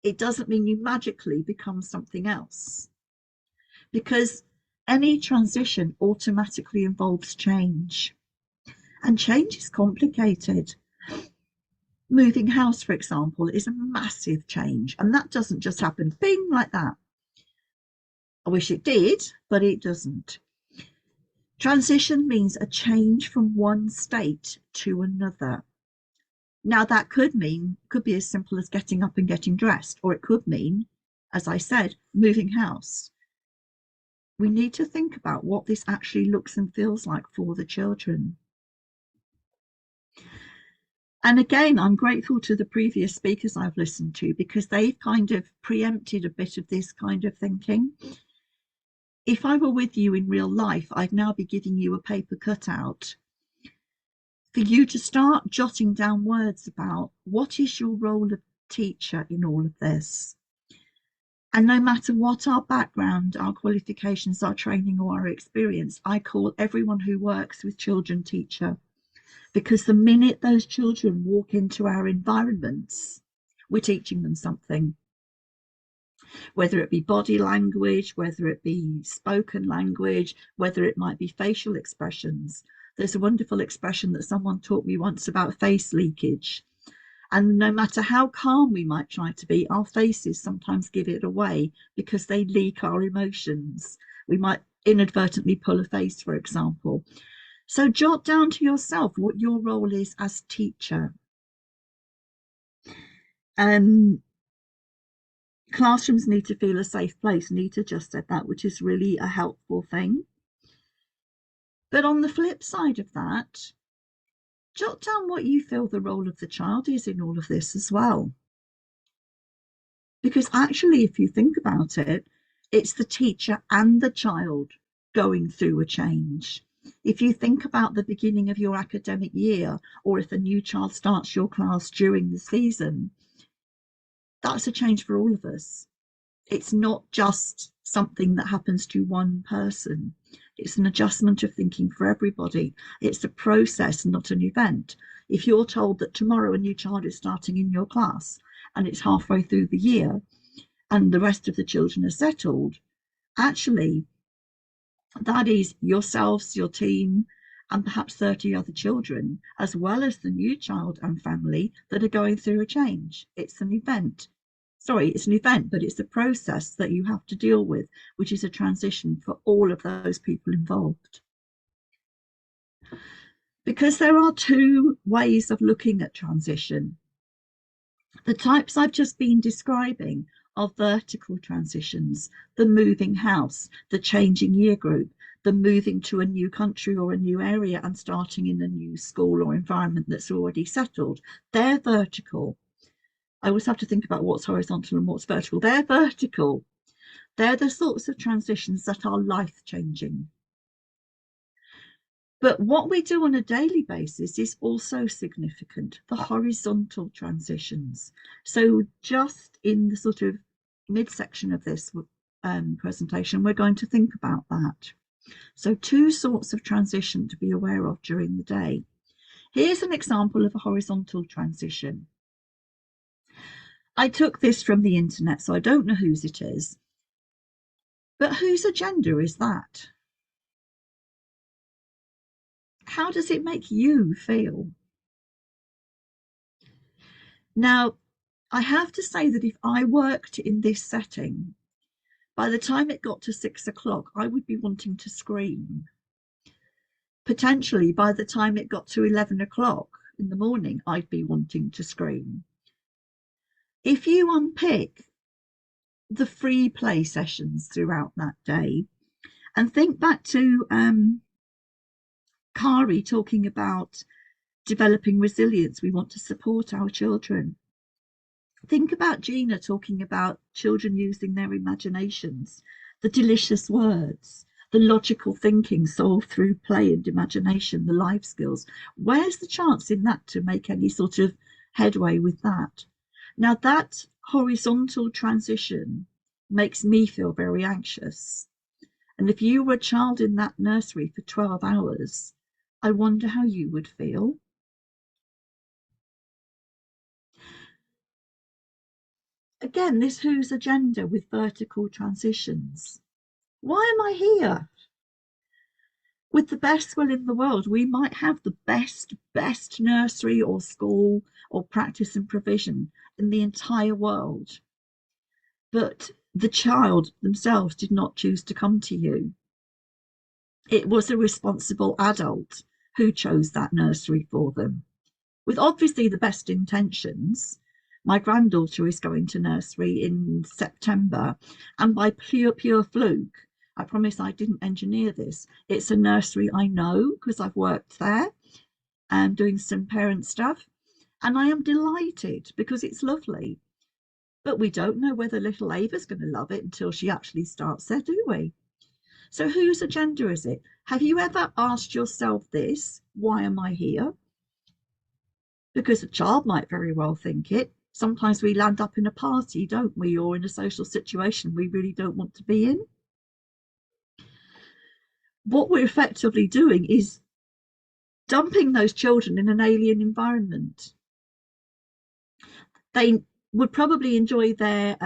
it doesn't mean you magically become something else. Because any transition automatically involves change. And change is complicated. Moving house, for example, is a massive change. And that doesn't just happen, bing, like that. I wish it did, but it doesn't. Transition means a change from one state to another. Now, that could be as simple as getting up and getting dressed, or it could mean, as I said, moving house. We need to think about what this actually looks and feels like for the children. And again, I'm grateful to the previous speakers I've listened to because they've kind of preempted a bit of this kind of thinking. If I were with you in real life, I'd now be giving you a paper cutout for you to start jotting down words about what is your role of teacher in all of this. And no matter what our background, our qualifications, our training or our experience, I call everyone who works with children teacher. Because the minute those children walk into our environments, we're teaching them something. whether it be body language, whether it be spoken language, whether it might be facial expressions. There's a wonderful expression that someone taught me once about face leakage. And no matter how calm we might try to be, our faces sometimes give it away because they leak our emotions. We might inadvertently pull a face, for example. So jot down to yourself what your role is as teacher. Classrooms need to feel a safe place. Nita just said that, which is really a helpful thing. But on the flip side of that, jot down what you feel the role of the child is in all of this as well. Because actually, if you think about it, it's the teacher and the child going through a change. If you think about the beginning of your academic year, or if a new child starts your class during the season, that's a change for all of us. It's not just something that happens to one person. It's an adjustment of thinking for everybody. It's a process, not an event. If you're told that tomorrow a new child is starting in your class and it's halfway through the year and the rest of the children are settled, actually, that is yourselves, your team, and perhaps 30 other children, as well as the new child and family that are going through a change. It's an event. Sorry, it's an event, but it's a process that you have to deal with, which is a transition for all of those people involved. Because there are two ways of looking at transition. The types I've just been describing are vertical transitions, the moving house, the changing year group, the moving to a new country or a new area and starting in a new school or environment that's already settled. They're vertical. I always have to think about what's horizontal and what's vertical. They're vertical. They're the sorts of transitions that are life-changing. But what we do on a daily basis is also significant, the horizontal transitions. So just in the sort of midsection of this presentation, we're going to think about that. So two sorts of transition to be aware of during the day. Here's an example of a horizontal transition. I took this from the internet, so I don't know whose it is. But whose agenda is that? How does it make you feel? Now, I have to say that if I worked in this setting, by the time it got to 6 o'clock, I would be wanting to scream. Potentially, by the time it got to 11 o'clock in the morning, I'd be wanting to scream. If you unpick the free play sessions throughout that day and think back to Kari talking about developing resilience, we want to support our children. Think about Gina talking about children using their imaginations, the delicious words, the logical thinking solved through play and imagination, the life skills. Where's the chance in that to make any sort of headway with that? Now, that horizontal transition makes me feel very anxious. And if you were a child in that nursery for 12 hours, I wonder how you would feel. Again, this whose agenda with vertical transitions. Why am I here? With the best will in the world, we might have the best nursery or school or practice and provision in the entire world. But the child themselves did not choose to come to you. It was a responsible adult who chose that nursery for them, with obviously the best intentions. My granddaughter is going to nursery in September, and by pure fluke, I promise I didn't engineer this. It's a nursery I know because I've worked there and doing some parent stuff, and I am delighted because it's lovely. But we don't know whether little Ava's going to love it until she actually starts there, do we? So whose agenda is it? Have you ever asked yourself this? Why am I here? Because a child might very well think it. Sometimes we land up in a party, don't we, or in a social situation we really don't want to be in. What we're effectively doing is dumping those children in an alien environment. They would probably enjoy their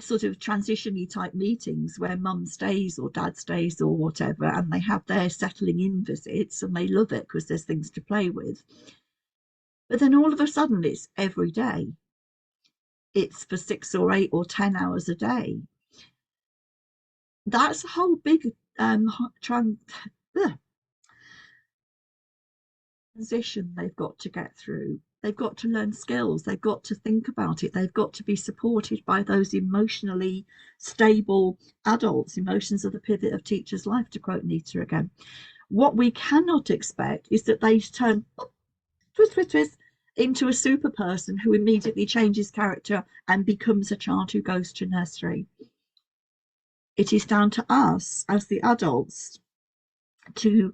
sort of transition-y type meetings where mum stays or dad stays or whatever, and they have their settling in visits and they love it because there's things to play with. But then all of a sudden it's every day. It's for 6 or 8 or 10 hours a day. That's a whole big transition they've got to get through. They've got to learn skills. They've got to think about it. They've got to be supported by those emotionally stable adults. Emotions are the pivot of teachers' life, to quote Nita again. What we cannot expect is that they turn twist into a super person who immediately changes character and becomes a child who goes to nursery. It is down to us as the adults to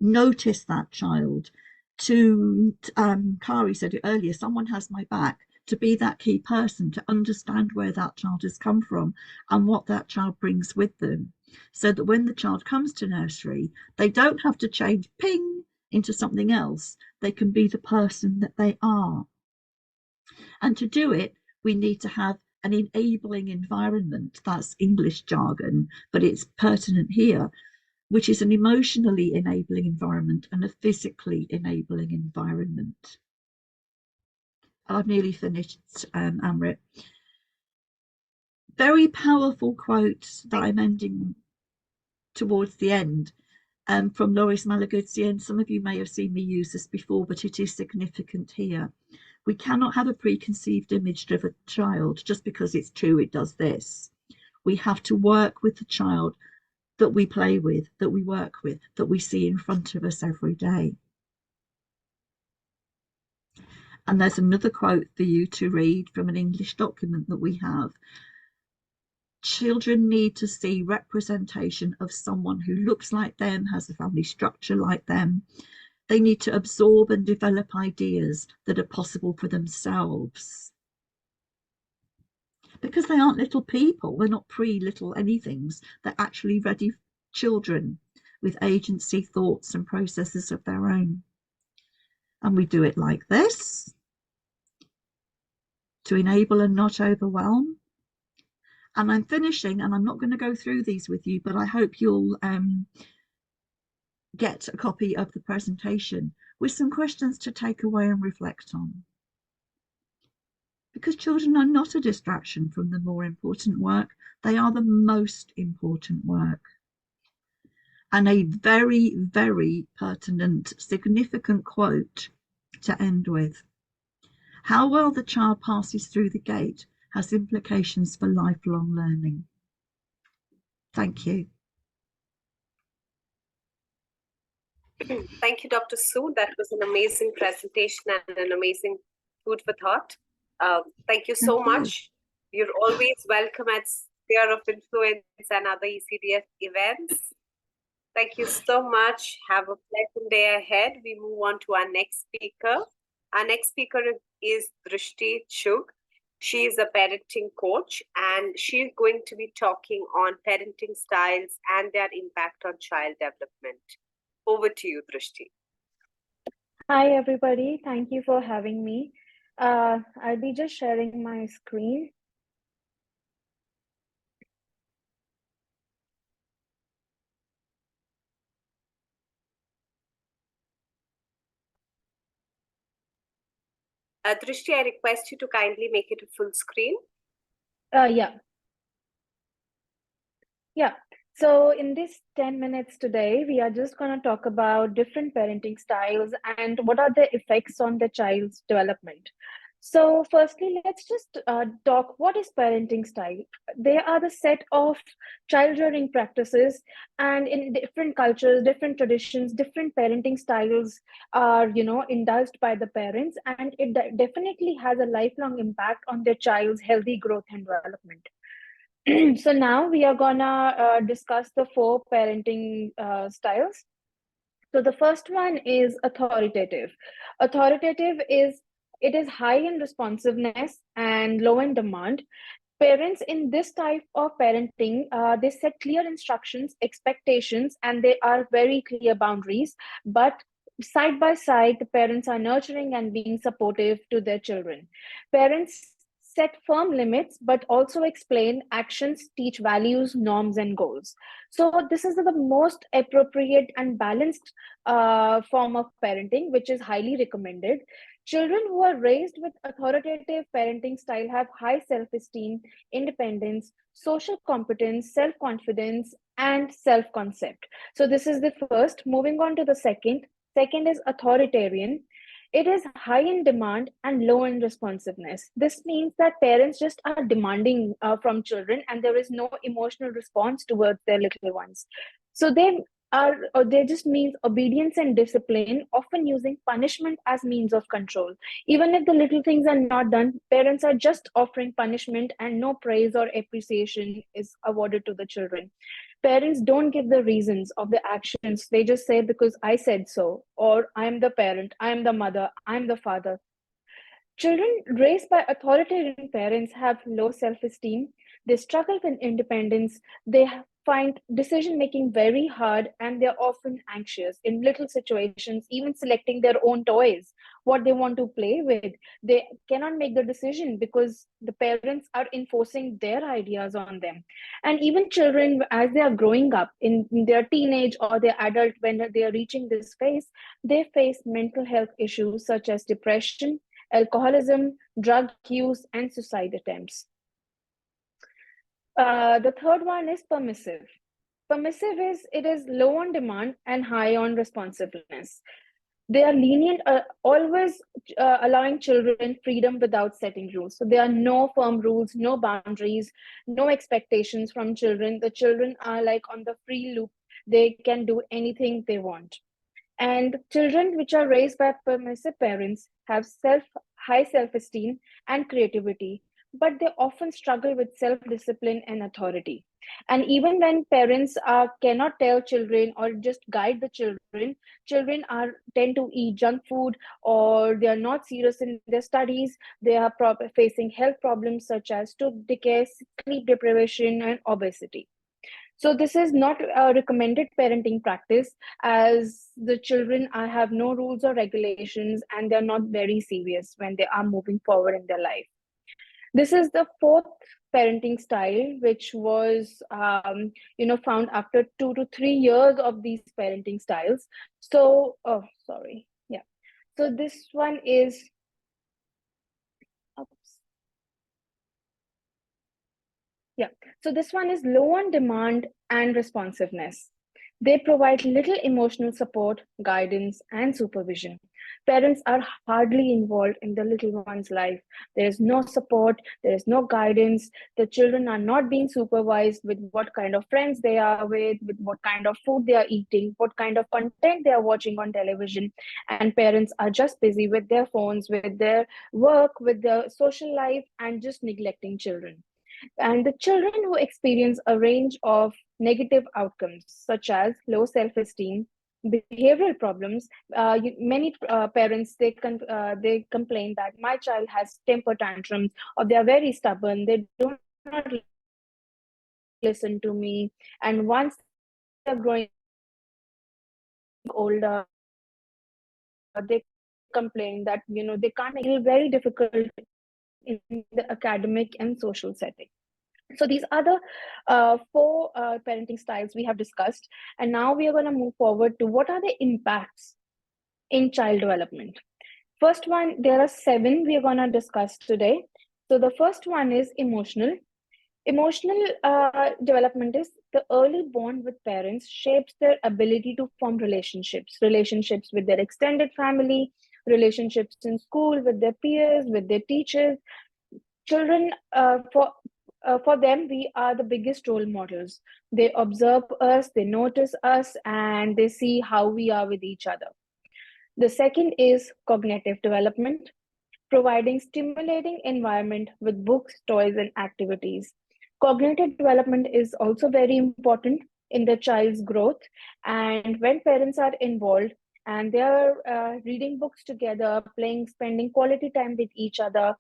notice that child, to Kari said it earlier, someone has my back, to be that key person, to understand where that child has come from and what that child brings with them, so that when the child comes to nursery, they don't have to change ping into something else. They can be the person that they are. And to do it, we need to have an enabling environment. That's English jargon, but it's pertinent here, which is an emotionally enabling environment and a physically enabling environment. I've nearly finished, Amrit. Very powerful quote that I'm ending towards the end, from Loris Malaguzzi, and some of you may have seen me use this before, but it is significant here. We cannot have a preconceived image of a child just because it's true it does this. We have to work with the child that we play with, that we work with, that we see in front of us every day. And there's another quote for you to read from an English document that we have. Children need to see representation of someone who looks like them, has a family structure like them. They need to absorb and develop ideas that are possible for themselves. Because they aren't little people, they're not pre-little anythings, they're actually ready children with agency, thoughts and processes of their own. And we do it like this, to enable and not overwhelm. And I'm finishing, and I'm not going to go through these with you, but I hope you'll get a copy of the presentation with some questions to take away and reflect on. Because children are not a distraction from the more important work, they are the most important work. And a very, very pertinent, significant quote to end with. How well the child passes through the gate has implications for lifelong learning. Thank you. Thank you, Dr. Sue. That was an amazing presentation and an amazing food for thought. Thank you so much. You're always welcome at Sphere of Influence and other ECDF events. Thank you so much. Have a pleasant day ahead. We move on to our next speaker. Our next speaker is Drishti Chugh. She is a parenting coach, and she's going to be talking on parenting styles and their impact on child development. Over to you, Drishti. Hi, everybody. Thank you for having me. I'll be just sharing my screen. Drishti, I request you to kindly make it a full screen. Yeah. So in this 10 minutes today, we are just going to talk about different parenting styles and what are the effects on the child's development. So firstly, let's just talk what is parenting style. They are the set of child rearing practices, and in different cultures, different traditions, different parenting styles are, indulged by the parents, and it definitely has a lifelong impact on their child's healthy growth and development. So now we are gonna discuss the 4 parenting styles. So the first one is authoritative. Authoritative is high in responsiveness and low in demand. Parents in this type of parenting, they set clear instructions, expectations, and they are very clear boundaries. But side by side, the parents are nurturing and being supportive to their children. Parents set firm limits, but also explain actions, teach values, norms, and goals. So this is the most appropriate and balanced form of parenting, which is highly recommended. Children who are raised with authoritative parenting style have high self-esteem, independence, social competence, self-confidence, and self-concept. So this is the first. Moving on to the second. Second is authoritarian. It is high in demand and low in responsiveness. This means that parents just are demanding from children, and there is no emotional response towards their little ones. So they just means obedience and discipline, often using punishment as means of control. Even if the little things are not done, parents are just offering punishment, and no praise or appreciation is awarded to the children. Parents don't give the reasons of the actions. They just say, because I said so, or I'm the parent, I'm the mother, I'm the father. Children raised by authoritarian parents have low self-esteem. They struggle with independence. They find decision making very hard, and they're often anxious in little situations, even selecting their own toys, what they want to play with. They cannot make the decision because the parents are enforcing their ideas on them. And even children, as they are growing up in their teenage or their adult, when they are reaching this phase, they face mental health issues such as depression, alcoholism, drug use, and suicide attempts. The third one is permissive. Permissive is low on demand and high on responsiveness. They are lenient, always allowing children freedom without setting rules. So there are no firm rules, no boundaries, no expectations from children. The children are like on the free loop. They can do anything they want. And children which are raised by permissive parents have high self-esteem and creativity, but they often struggle with self-discipline and authority. And even when parents cannot tell children or just guide the children, children tend to eat junk food, or they are not serious in their studies. They are facing health problems such as tooth decay, sleep deprivation, and obesity. So this is not a recommended parenting practice, as the children have no rules or regulations, and they're not very serious when they are moving forward in their life. This is the fourth parenting style, which was found after 2 to 3 years of these parenting styles. So, So this one is, so this one is low on demand and responsiveness. They provide little emotional support, guidance, and supervision. Parents are hardly involved in the little one's life. There is no support, there is no guidance. The children are not being supervised with what kind of friends they are with what kind of food they are eating, what kind of content they are watching on television. And parents are just busy with their phones, with their work, with their social life, and just neglecting children. And the children who experience a range of negative outcomes, such as low self-esteem, behavioral problems. Many parents, they complain that my child has temper tantrums, or they are very stubborn, they do not listen to me. And once they're growing older, they complain that they can't make it very difficult in the academic and social setting. So these are the 4 parenting styles we have discussed. And now we are going to move forward to what are the impacts in child development. First one, there are 7 we are going to discuss today. So the first one is emotional. Emotional development is the early bond with parents shapes their ability to form relationships with their extended family, relationships in school, with their peers, with their teachers. Children, for them, we are the biggest role models. They observe us, they notice us, and they see how we are with each other. The second is cognitive development, providing stimulating environment with books, toys, and activities. Cognitive development is also very important in the child's growth. And when parents are involved and they are reading books together, spending quality time with each other,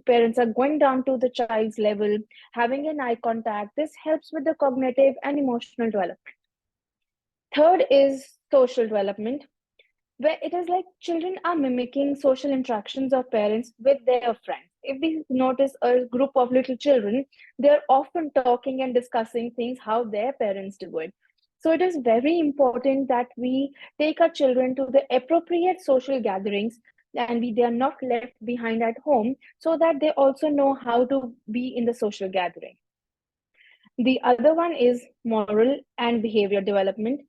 parents are going down to the child's level, having an eye contact, this helps with the cognitive and emotional development. Third is social development, where it is like children are mimicking social interactions of parents with their friends. if we notice a group of little children, they're often talking and discussing things how their parents do it. So it is very important that we take our children to the appropriate social gatherings, and they are not left behind at home, so that they also know how to be in the social gathering. The other one is moral and behavior development.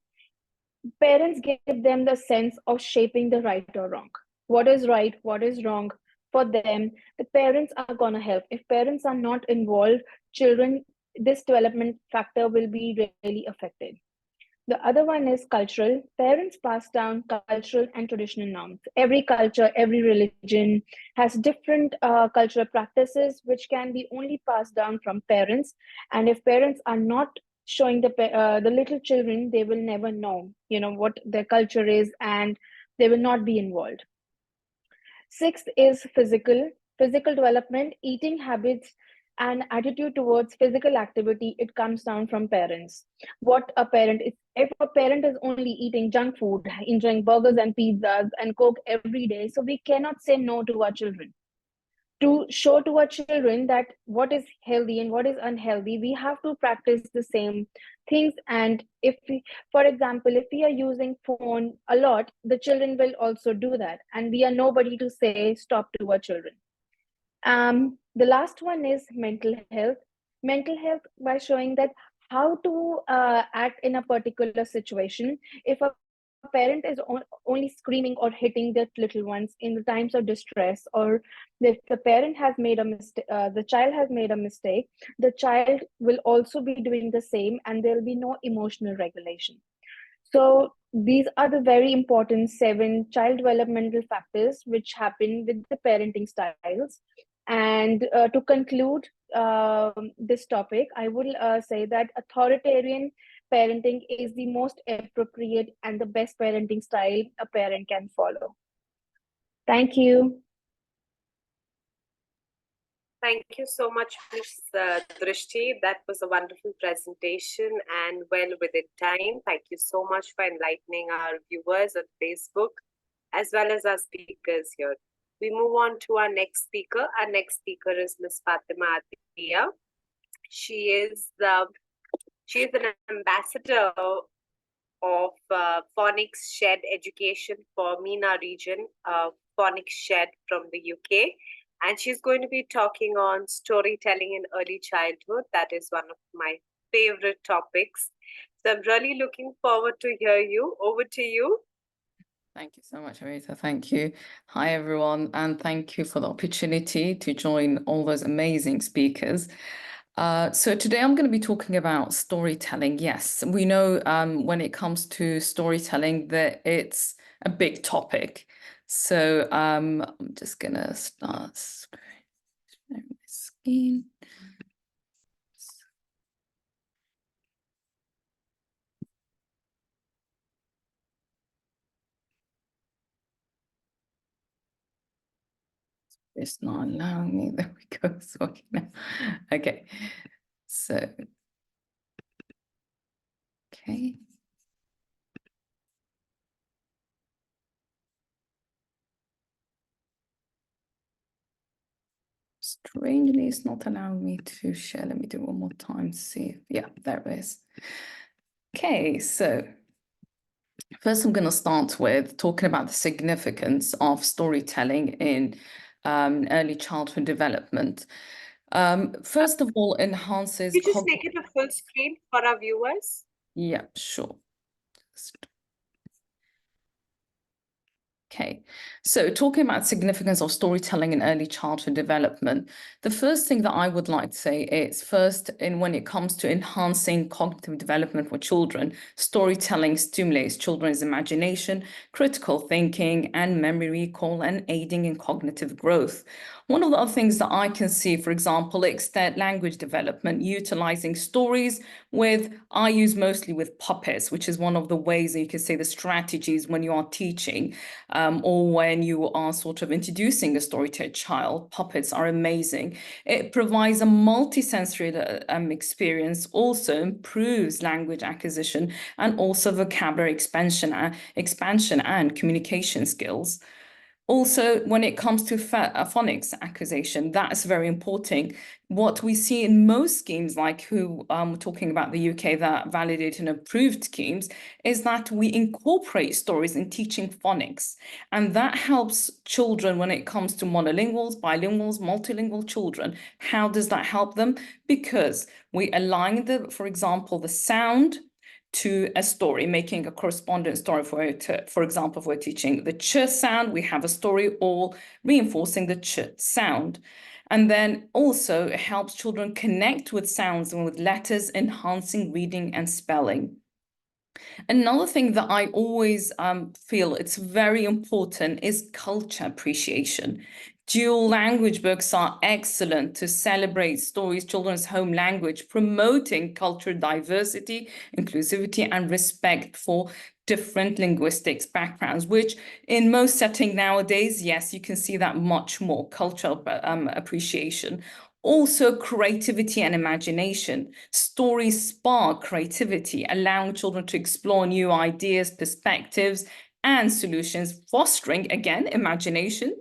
Parents give them the sense of shaping the right or wrong. What is right, what is wrong for them. The parents are going to help. If parents are not involved, children, this development factor will be really affected. The other one is cultural. Parents pass down cultural and traditional norms. Every culture, every religion has different cultural practices which can be only passed down from parents. And if parents are not showing the little children, they will never know, what their culture is, and they will not be involved. Sixth is physical development, eating habits and attitude towards physical activity. It comes down from parents. What a parent is, if a parent is only eating junk food, enjoying burgers and pizzas and Coke every day, so we cannot say no to our children. To show to our children that what is healthy and what is unhealthy, we have to practice the same things. And if we, for example, if we are using phone a lot, the children will also do that, and we are nobody to say stop to our children. The last one is mental health. Mental health by showing that how to act in a particular situation. If a parent is only screaming or hitting their little ones in the times of distress, or if the parent has made a mistake, the child has made a mistake, the child will also be doing the same, and there will be no emotional regulation. So these are the very important 7 child developmental factors which happen with the parenting styles. And to conclude this topic, I will say that authoritarian parenting is the most appropriate and the best parenting style a parent can follow. Thank you. Thank you so much, Ms. Drishti. That was a wonderful presentation and well within time. Thank you so much for enlightening our viewers on Facebook as well as our speakers here. We move on to our next speaker. Our next speaker is Ms. Fatima Atiya. She is an ambassador of Phonics Shed Education for MENA region, Phonics Shed from the UK. And she's going to be talking on storytelling in early childhood. That is one of my favorite topics. So I'm really looking forward to hear you. Over to you. Thank you so much, Amrita. Thank you. Hi, everyone. And thank you for the opportunity to join all those amazing speakers. So today I'm going to be talking about storytelling. Yes, we know when it comes to storytelling that it's a big topic. So I'm just going to start sharing my screen. It's not allowing me. There we go. Okay. So, okay. Strangely, it's not allowing me to share. Let me do it one more time. See. Yeah, there it is. Okay, so first I'm going to start with talking about the significance of storytelling in early childhood development. First of all, enhances... Could you just make it a full screen for our viewers? Yeah, sure. Okay, so talking about significance of storytelling in early childhood development, the first thing that I would like to say is first, when it comes to enhancing cognitive development for children, storytelling stimulates children's imagination, critical thinking, and memory recall, and aiding in cognitive growth. One of the other things that I can see, for example, is that language development, utilizing stories I use mostly with puppets, which is one of the ways that you can say the strategies when you are teaching or when you are sort of introducing a story to a child. Puppets are amazing. It provides a multi-sensory experience, also improves language acquisition and also vocabulary expansion and communication skills. Also, when it comes to phonics acquisition, that's very important. What we see in most schemes, like who we're talking about the UK that validate and approved schemes, is that we incorporate stories in teaching phonics. And that helps children when it comes to monolinguals, bilinguals, multilingual children. How does that help them? Because we align for example, the sound to a story, making a correspondent story for example, if we're teaching the ch sound, we have a story all reinforcing the ch sound. And then also it helps children connect with sounds and with letters, enhancing reading and spelling. Another thing that I always feel it's very important is culture appreciation. Dual language books are excellent to celebrate stories, children's home language, promoting cultural diversity, inclusivity, and respect for different linguistics backgrounds, which in most settings nowadays, yes, you can see that much more cultural appreciation. Also, creativity and imagination. Stories spark creativity, allowing children to explore new ideas, perspectives, and solutions, fostering, again, imagination,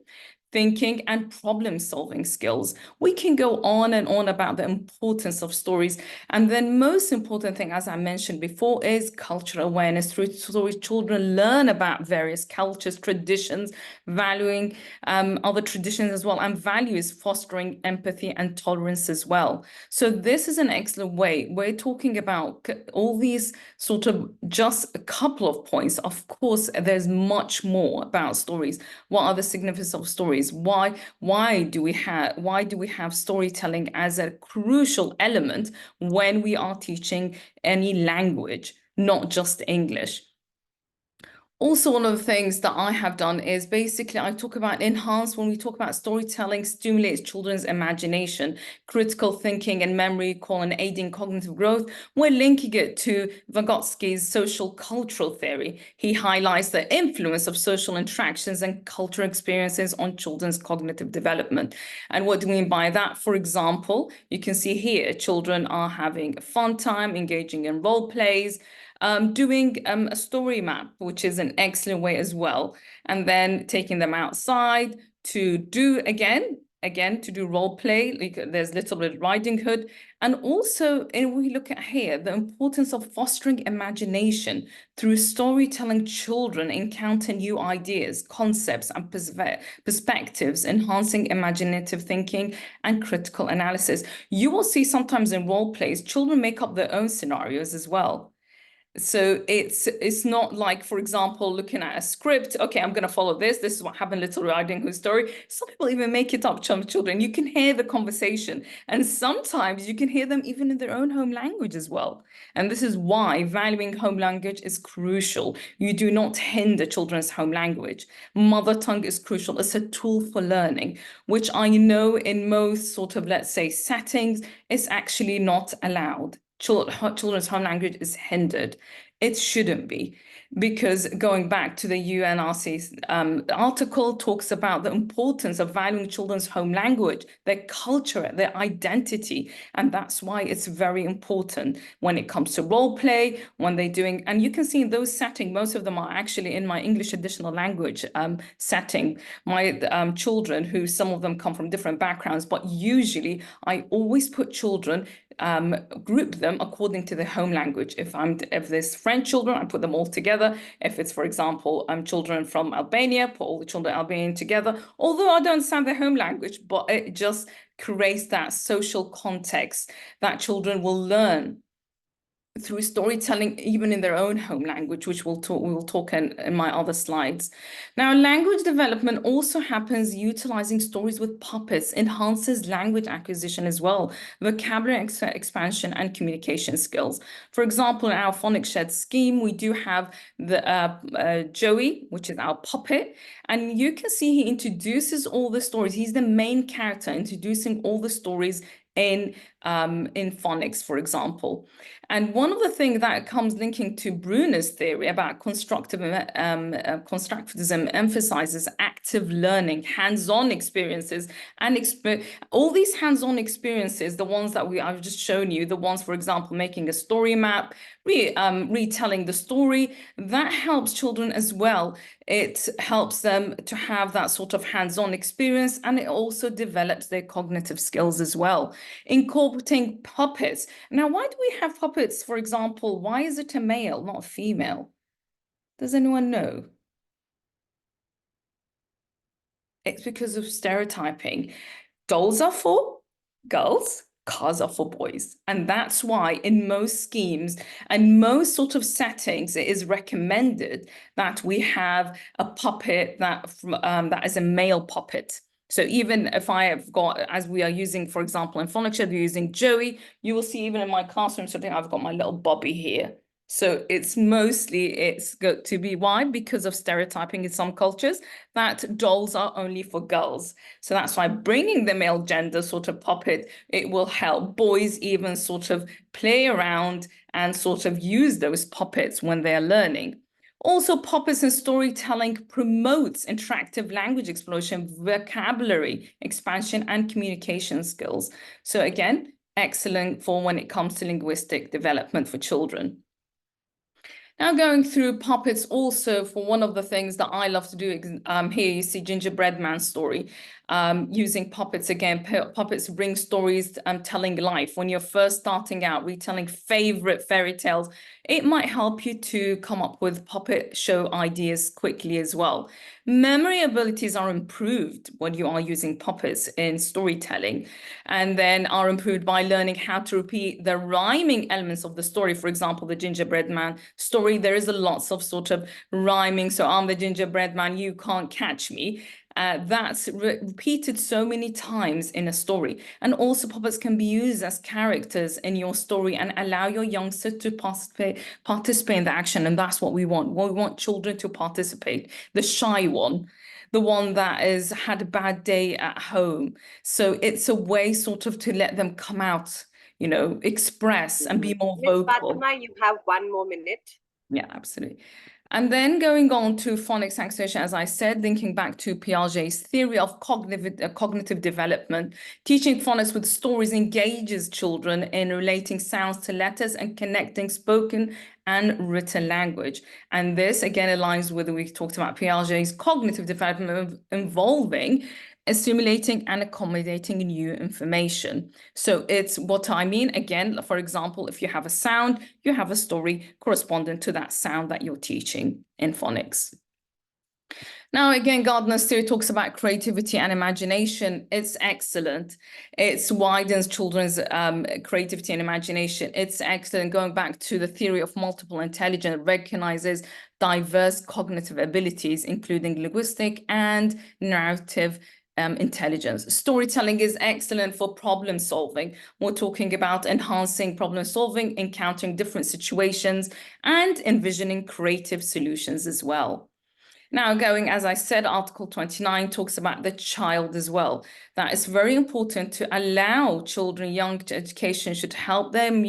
thinking, and problem-solving skills. We can go on and on about the importance of stories. And then most important thing, as I mentioned before, is cultural awareness. Through stories, children learn about various cultures, traditions, valuing other traditions as well, and values, fostering empathy and tolerance as well. So this is an excellent way. We're talking about all these sort of just a couple of points. Of course, there's much more about stories. What are the significance of stories? Why do we have storytelling as a crucial element when we are teaching any language, not just English? Also, one of the things that I have done is basically I talk about enhance. When we talk about storytelling, stimulates children's imagination, critical thinking and memory recall, and aiding cognitive growth. We're linking it to Vygotsky's social cultural theory. He highlights the influence of social interactions and cultural experiences on children's cognitive development. And what do we mean by that? For example, you can see here, children are having a fun time, engaging in role plays, doing a story map, which is an excellent way as well. And then taking them outside to do to do role play, like there's Little Red Riding Hood. And also, and we look at here, the importance of fostering imagination through storytelling. Children encounter new ideas, concepts, and perspectives, enhancing imaginative thinking and critical analysis. You will see sometimes in role plays, children make up their own scenarios as well. So it's not like, for example, looking at a script, okay, I'm going to follow this. This is what happened, Little Riding Hood story. Some people even make it up, children. You can hear the conversation. And sometimes you can hear them even in their own home language as well. And this is why valuing home language is crucial. You do not hinder children's home language. Mother tongue is crucial. It's a tool for learning, which I know in most sort of, let's say, settings, is actually not allowed. Children's home language is hindered. It shouldn't be, because going back to the UNRC's article talks about the importance of valuing children's home language, their culture, their identity. And that's why it's very important when it comes to role play, when they're doing, and you can see in those settings, most of them are actually in my English additional language setting. My children, who some of them come from different backgrounds, but usually I always put children, group them according to their home language. If there's French children, I put them all together. If it's, for example, children from Albania, put all the children Albanian together. Although I don't understand their home language, but it just creates that social context that children will learn through storytelling, even in their own home language, which we will talk in my other slides. Now, language development also happens utilizing stories with puppets, enhances language acquisition as well, vocabulary expansion and communication skills. For example, in our Phonics Shed scheme, we do have the Joey, which is our puppet, and you can see he introduces all the stories. He's the main character, introducing all the stories in in phonics, for example. And one of the things that comes linking to Bruner's theory about constructivism emphasizes active learning, hands-on experiences, and all these hands-on experiences, the ones that I've just shown you, the ones, for example, making a story map, retelling the story, that helps children as well. It helps them to have that sort of hands-on experience, and it also develops their cognitive skills as well. Incorporating puppets. Now, why do we have puppets, for example? Why is it a male, not a female? Does anyone know? It's because of stereotyping. Dolls are for girls, cars are for boys. And that's why in most schemes and most sort of settings, it is recommended that we have a puppet that is a male puppet. So even if I have got, as we are using, for example, in FLAGSHIP, we're using Joey, you will see even in my classroom setting, I've got my little Bobby here. So it's got to be why? Because of stereotyping in some cultures that dolls are only for girls. So that's why bringing the male gender sort of puppet, it will help boys even sort of play around and sort of use those puppets when they're learning. Also, puppets and storytelling promotes interactive language exploration, vocabulary expansion, and communication skills. So again, excellent for when it comes to linguistic development for children. Now going through puppets also, for one of the things that I love to do, here you see Gingerbread Man's story, using puppets again. Puppets bring stories, telling life. When you're first starting out, retelling favorite fairy tales, it might help you to come up with puppet show ideas quickly as well. Memory abilities are improved when you are using puppets in storytelling, and then are improved by learning how to repeat the rhyming elements of the story. For example, the Gingerbread Man story, there is a lots of sort of rhyming. So I'm the gingerbread man, you can't catch me. That's repeated so many times in a story. And also puppets can be used as characters in your story and allow your youngster to participate in the action. And that's what we want. We want children to participate. The shy one, the one that has had a bad day at home. So it's a way sort of to let them come out, you know, express and be more Ms. vocal. Fatima, you have 1 more minute. Yeah, absolutely. And then going on to phonics accentuation, as I said, linking back to Piaget's theory of cognitive development, teaching phonics with stories engages children in relating sounds to letters and connecting spoken and written language. And this again aligns with, we talked about Piaget's cognitive development involving assimilating and accommodating new information. So it's what I mean, again, for example, if you have a sound, you have a story corresponding to that sound that you're teaching in phonics. Now, again, Gardner's theory talks about creativity and imagination. It's excellent. It widens children's creativity and imagination. It's excellent. Going back to the theory of multiple intelligence, recognizes diverse cognitive abilities, including linguistic and narrative intelligence. Storytelling is excellent for problem solving. We're talking about enhancing problem solving, encountering different situations, and envisioning creative solutions as well. Now, going, as I said, Article 29 talks about the child as well. That is very important to allow children, young education should help them,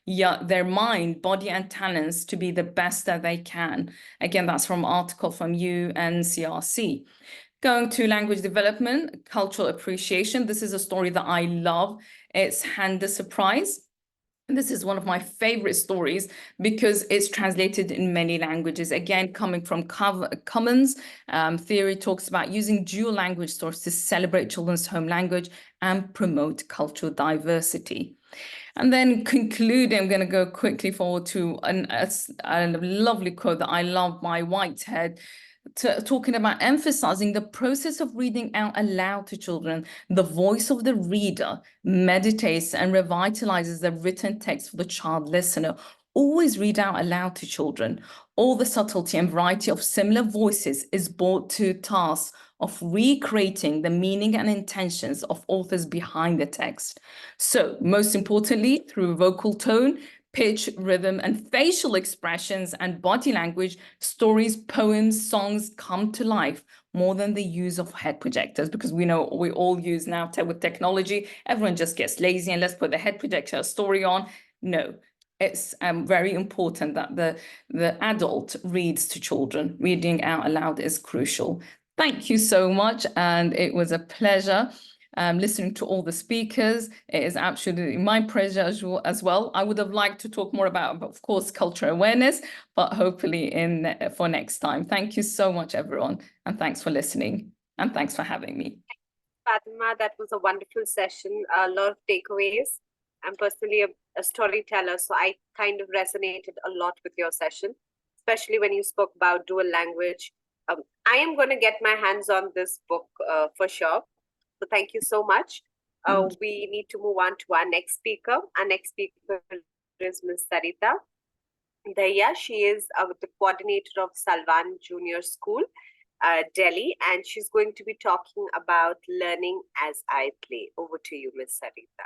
their mind, body, and talents to be the best that they can. Again, that's from article from UNCRC. Going to language development, cultural appreciation. This is a story that I love. It's Hand the Surprise. This is one of my favorite stories because it's translated in many languages. Again, coming from Commons, theory talks about using dual language stories to celebrate children's home language and promote cultural diversity. And then concluding, I'm going to go quickly forward to a lovely quote that I love by Whitehead, talking about emphasizing the process of reading out aloud to children. The voice of the reader meditates and revitalizes the written text for the child listener. Always read out aloud to children. All the subtlety and variety of similar voices is brought to task of recreating the meaning and intentions of authors behind the text. So most importantly, through vocal tone, pitch, rhythm, and facial expressions and body language, stories, poems, songs come to life more than the use of head projectors, because we know we all use now with technology, everyone just gets lazy and let's put the head projector story on. No, it's very important that the adult reads to children. Reading out loud is crucial. Thank you so much, and it was a pleasure listening to all the speakers. It is absolutely my pleasure as well. I would have liked to talk more about, of course, cultural awareness, but hopefully for next time. Thank you so much, everyone, and thanks for listening, and thanks for having me. Fatima, that was a wonderful session. A lot of takeaways. I'm personally a storyteller, so I kind of resonated a lot with your session, especially when you spoke about dual language. I am going to get my hands on this book for sure. So thank you so much. We need to move on to our next speaker. Our next speaker is Ms. Sarita Daya. She is the coordinator of Salwan Junior School, Delhi, and she's going to be talking about learning as I play. Over to you, Ms. Sarita.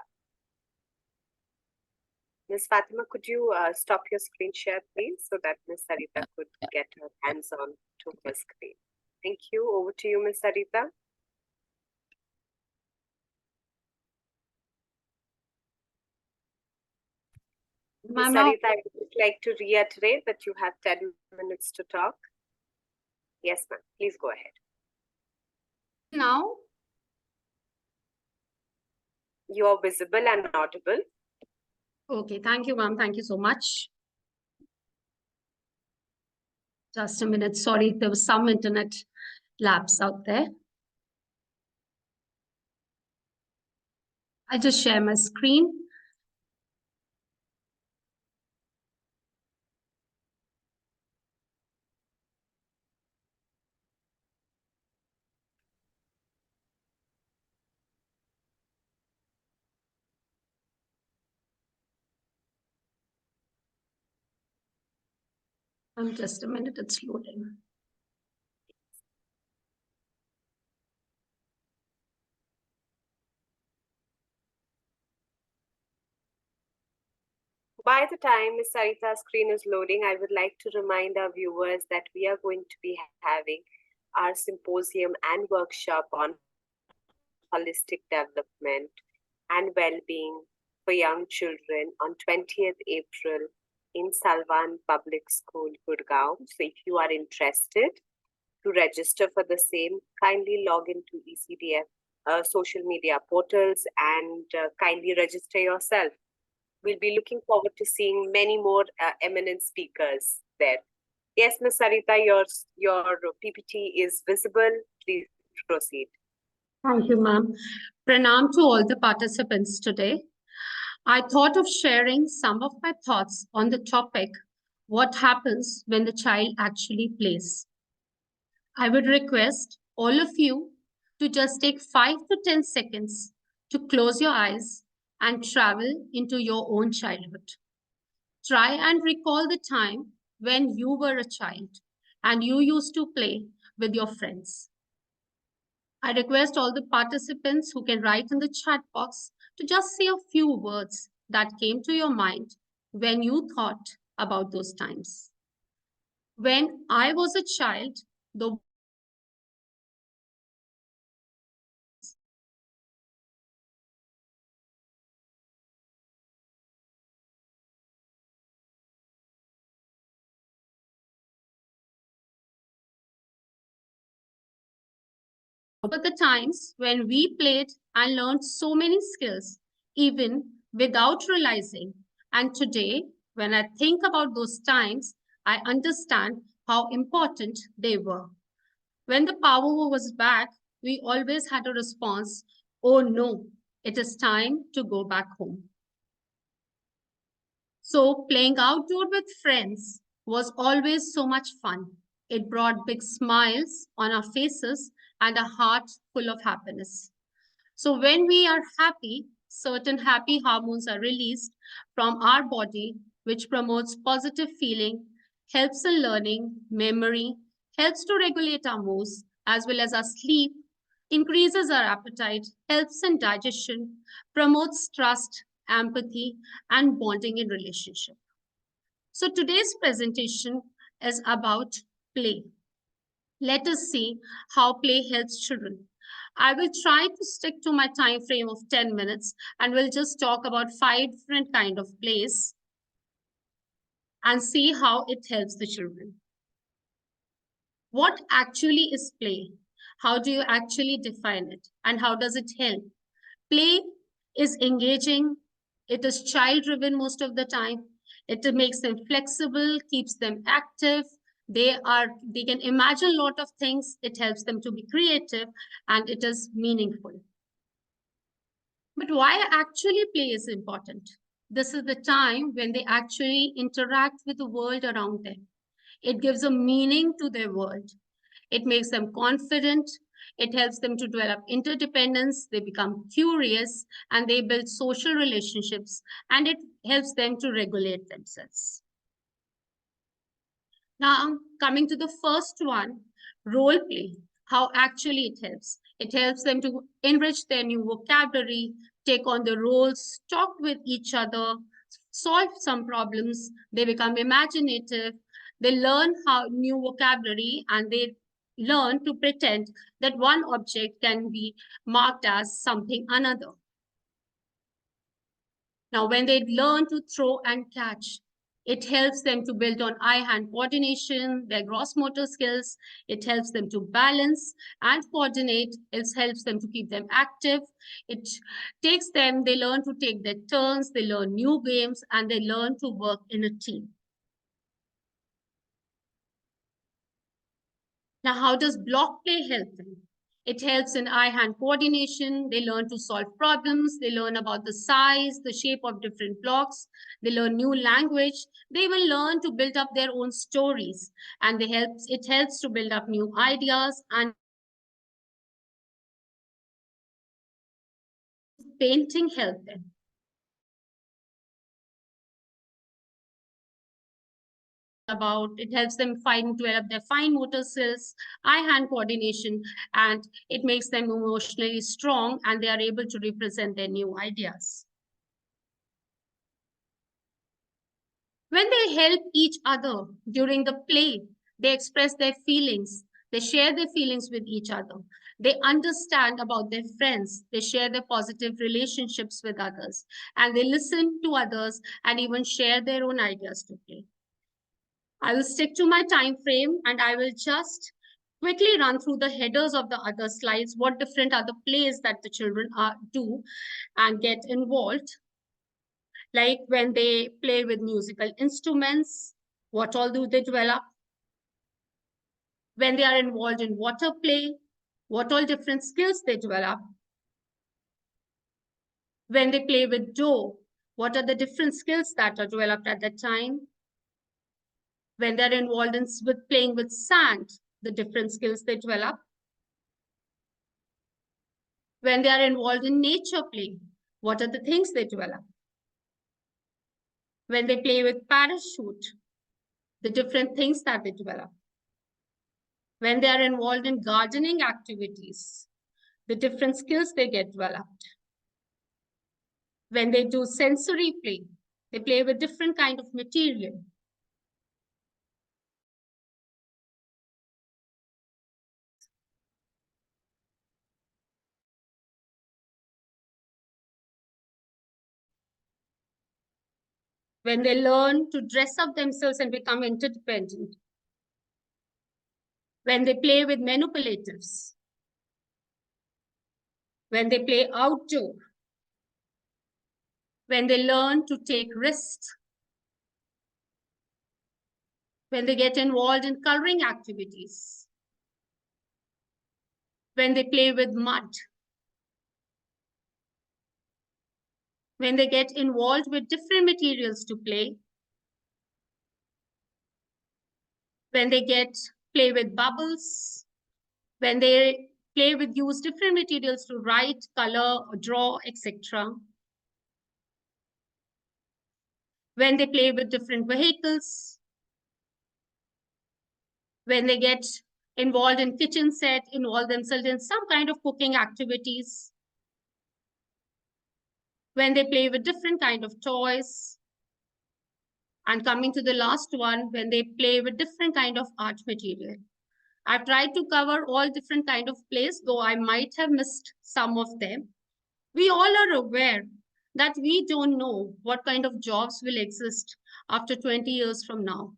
Ms. Fatima, could you stop your screen share, please, so that Ms. Sarita could get her hands on to her screen. Thank you. Over to you, Ms. Sarita. Ms. Sarita, I would like to reiterate that you have 10 minutes to talk. Yes, ma'am. Please go ahead. Now? You are visible and audible. Okay, thank you, ma'am. Thank you so much. Just a minute. Sorry, there was some internet lapse out there. I'll just share my screen. Just a minute, it's loading. By the time Ms. Sarita's screen is loading, I would like to remind our viewers that we are going to be having our symposium and workshop on holistic development and well-being for young children on 20th April in Salwan Public School, Gurgaon. So if you are interested to register for the same, kindly log into ECDF social media portals and kindly register yourself. We'll be looking forward to seeing many more eminent speakers there. Yes, Ms. Sarita, your PPT is visible. Please proceed. Thank you, ma'am. Pranam to all the participants today. I thought of sharing some of my thoughts on the topic, what happens when the child actually plays. I would request all of you to just take 5 to 10 seconds to close your eyes and travel into your own childhood. Try and recall the time when you were a child and you used to play with your friends. I request all the participants who can write in the chat box to just say a few words that came to your mind when you thought about those times. When I was a child, the times when we played and learned so many skills, even without realizing. And today, when I think about those times, I understand how important they were. When the power was back, we always had a response, oh no, it is time to go back home. So playing outdoor with friends was always so much fun. It brought big smiles on our faces and a heart full of happiness. So when we are happy, certain happy hormones are released from our body, which promotes positive feeling, helps in learning, memory, helps to regulate our moods, as well as our sleep, increases our appetite, helps in digestion, promotes trust, empathy, and bonding in relationship. So today's presentation is about play. Let us see how play helps children. I will try to stick to my time frame of 10 minutes and we'll just talk about 5 different kind of plays and see how it helps the children. What actually is play? How do you actually define it? And how does it help? Play is engaging. It is child-driven most of the time. It makes them flexible, keeps them active. They can imagine a lot of things. It helps them to be creative and it is meaningful. But why actually play is important? This is the time when they actually interact with the world around them. It gives a meaning to their world. It makes them confident. It helps them to develop interdependence. They become curious and they build social relationships, and it helps them to regulate themselves. Now, coming to the first one, role play, how actually it helps. It helps them to enrich their new vocabulary, take on the roles, talk with each other, solve some problems. They become imaginative. They learn how new vocabulary and they learn to pretend that one object can be marked as something another. Now, when they learn to throw and catch, it helps them to build on eye-hand coordination, their gross motor skills. It helps them to balance and coordinate. It helps them to keep them active. It takes them, they learn to take their turns, they learn new games, and they learn to work in a team. Now, how does block play help them? It helps in eye-hand coordination. They learn to solve problems. They learn about the size, the shape of different blocks. They learn new language. They will learn to build up their own stories. And it helps to build up new ideas, and painting help them. It helps them develop their fine motor skills, eye-hand coordination, and it makes them emotionally strong and they are able to represent their new ideas. When they help each other during the play, they express their feelings, they share their feelings with each other, they understand about their friends, they share their positive relationships with others, and they listen to others and even share their own ideas to play. I will stick to my time frame and I will just quickly run through the headers of the other slides, what different other plays that the children do and get involved. Like when they play with musical instruments, what all do they develop? When they are involved in water play, what all different skills they develop? When they play with dough, what are the different skills that are developed at that time? When they're involved with playing with sand, the different skills they develop. When they are involved in nature play, what are the things they develop? When they play with parachute, the different things that they develop. When they are involved in gardening activities, the different skills they get developed. When they do sensory play, they play with different kind of material. When they learn to dress up themselves and become interdependent. When they play with manipulatives. When they play outdoor. When they learn to take risks. When they get involved in coloring activities. When they play with mud. When they get involved with different materials to play. When they play with bubbles. When they use different materials to write, color, or draw, etc. When they play with different vehicles. When they get involved in kitchen set, involve themselves in some kind of cooking activities. When they play with different kind of toys. And coming to the last one, when they play with different kind of art material. I've tried to cover all different kind of plays, though I might have missed some of them. We all are aware that we don't know what kind of jobs will exist after 20 years from now.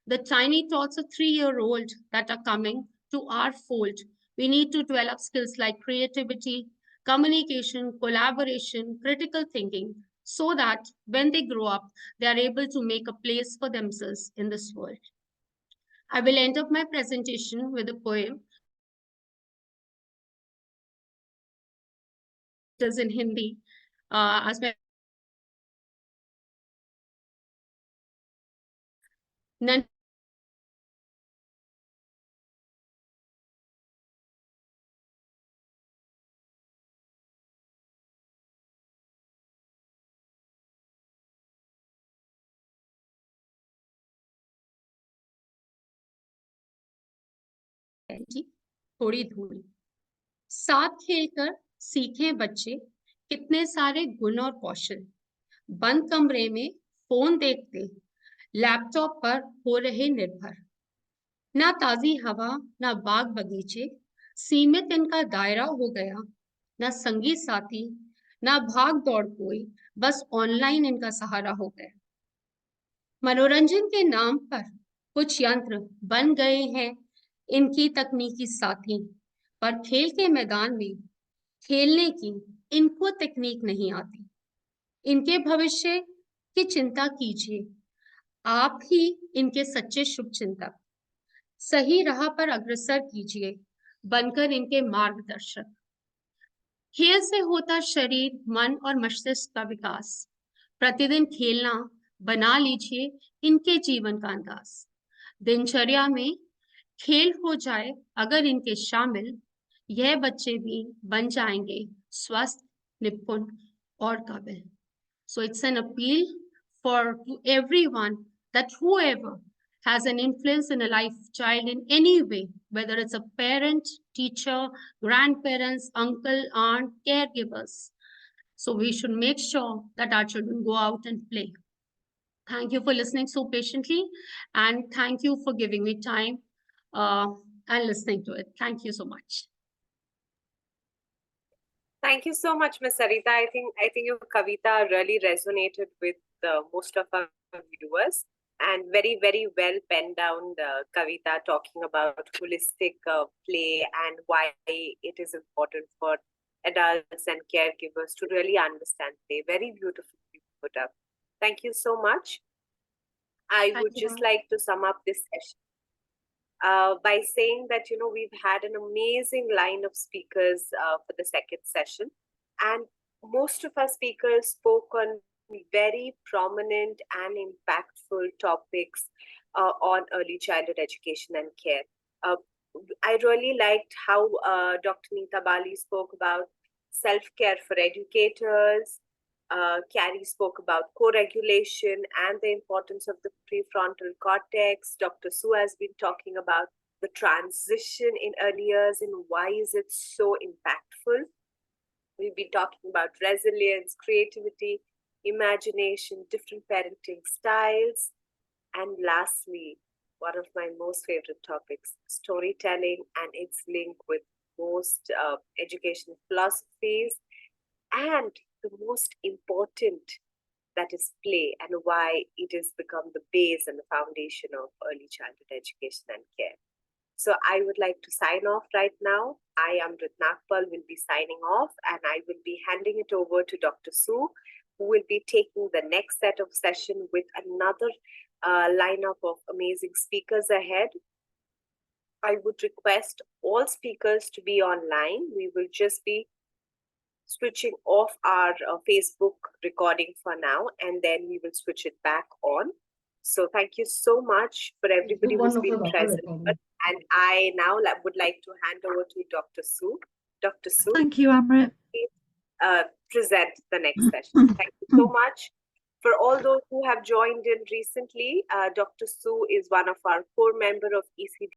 The tiny tots of 3-year-old that are coming to our fold, we need to develop skills like creativity, communication, collaboration, critical thinking, so that when they grow up, they are able to make a place for themselves in this world. I will end up my presentation with a poem. It is in Hindi. As my थोड़ी धूल साथ खेलकर सीखे बच्चे कितने सारे गुण और कौशल बंद कमरे में फोन देखते लैपटॉप पर हो रहे निर्भर ना ताजी हवा ना बाग बगीचे सीमित इनका दायरा हो गया ना संगी साथी ना भाग दौड़ कोई बस ऑनलाइन इनका सहारा हो गया मनोरंजन के नाम पर कुछ यंत्र बन गए हैं इनकी तकनीकी साथी पर खेल के मैदान में खेलने की इनको तकनीक नहीं आती इनके भविष्य की चिंता कीजिए आप ही इनके सच्चे शुभचिंतक सही राह पर अग्रसर कीजिए बनकर इनके मार्गदर्शक खेल से होता शरीर मन और मस्तिष्क का विकास प्रतिदिन खेलना बना लीजिए इनके जीवन का अंदाज दिनचर्या में खेल हो जाए अगर इनके शामिल यह बच्चे भी बन जाएंगे स्वस्थ निपुण और काबिल so it's an appeal for to everyone that whoever has an influence in a life child in any way whether it's a parent teacher grandparents uncle aunt caregivers so we should make sure that our children go out and play thank you for listening so patiently and thank you for giving me time and listening to it. Thank you so much. Thank you so much, Ms. Sarita. I think your kavita really resonated with most of our viewers, and very, very well penned down the kavita talking about holistic play and why it is important for adults and caregivers to really understand play. Very beautifully put up. Thank you so much. I would just like to sum up this session by saying that, we've had an amazing line of speakers for the second session. And most of our speakers spoke on very prominent and impactful topics on early childhood education and care. I really liked how Dr. Neeta Bali spoke about self-care for educators. Carrie spoke about co-regulation and the importance of the prefrontal cortex. Dr. Su has been talking about the transition in early years and why is it so impactful. We've been talking about resilience, creativity, imagination, different parenting styles. And lastly, one of my most favorite topics, storytelling and its link with most education philosophies, and the most important, that is play, and why it has become the base and the foundation of early childhood education and care. So I would like to sign off right now. I am Amrit Nagpal, will be signing off, and I will be handing it over to Dr. Su, who will be taking the next set of session with another lineup of amazing speakers ahead. I would request all speakers to be online. We will just be switching off our Facebook recording for now, and then we will switch it back on. So thank you so much for everybody who's been present. And I now would like to hand over to Dr. Su. Dr. Su. Thank you, Amrit. Present the next session. Thank you so much. For all those who have joined in recently, Dr. Su is one of our core members of ECDF.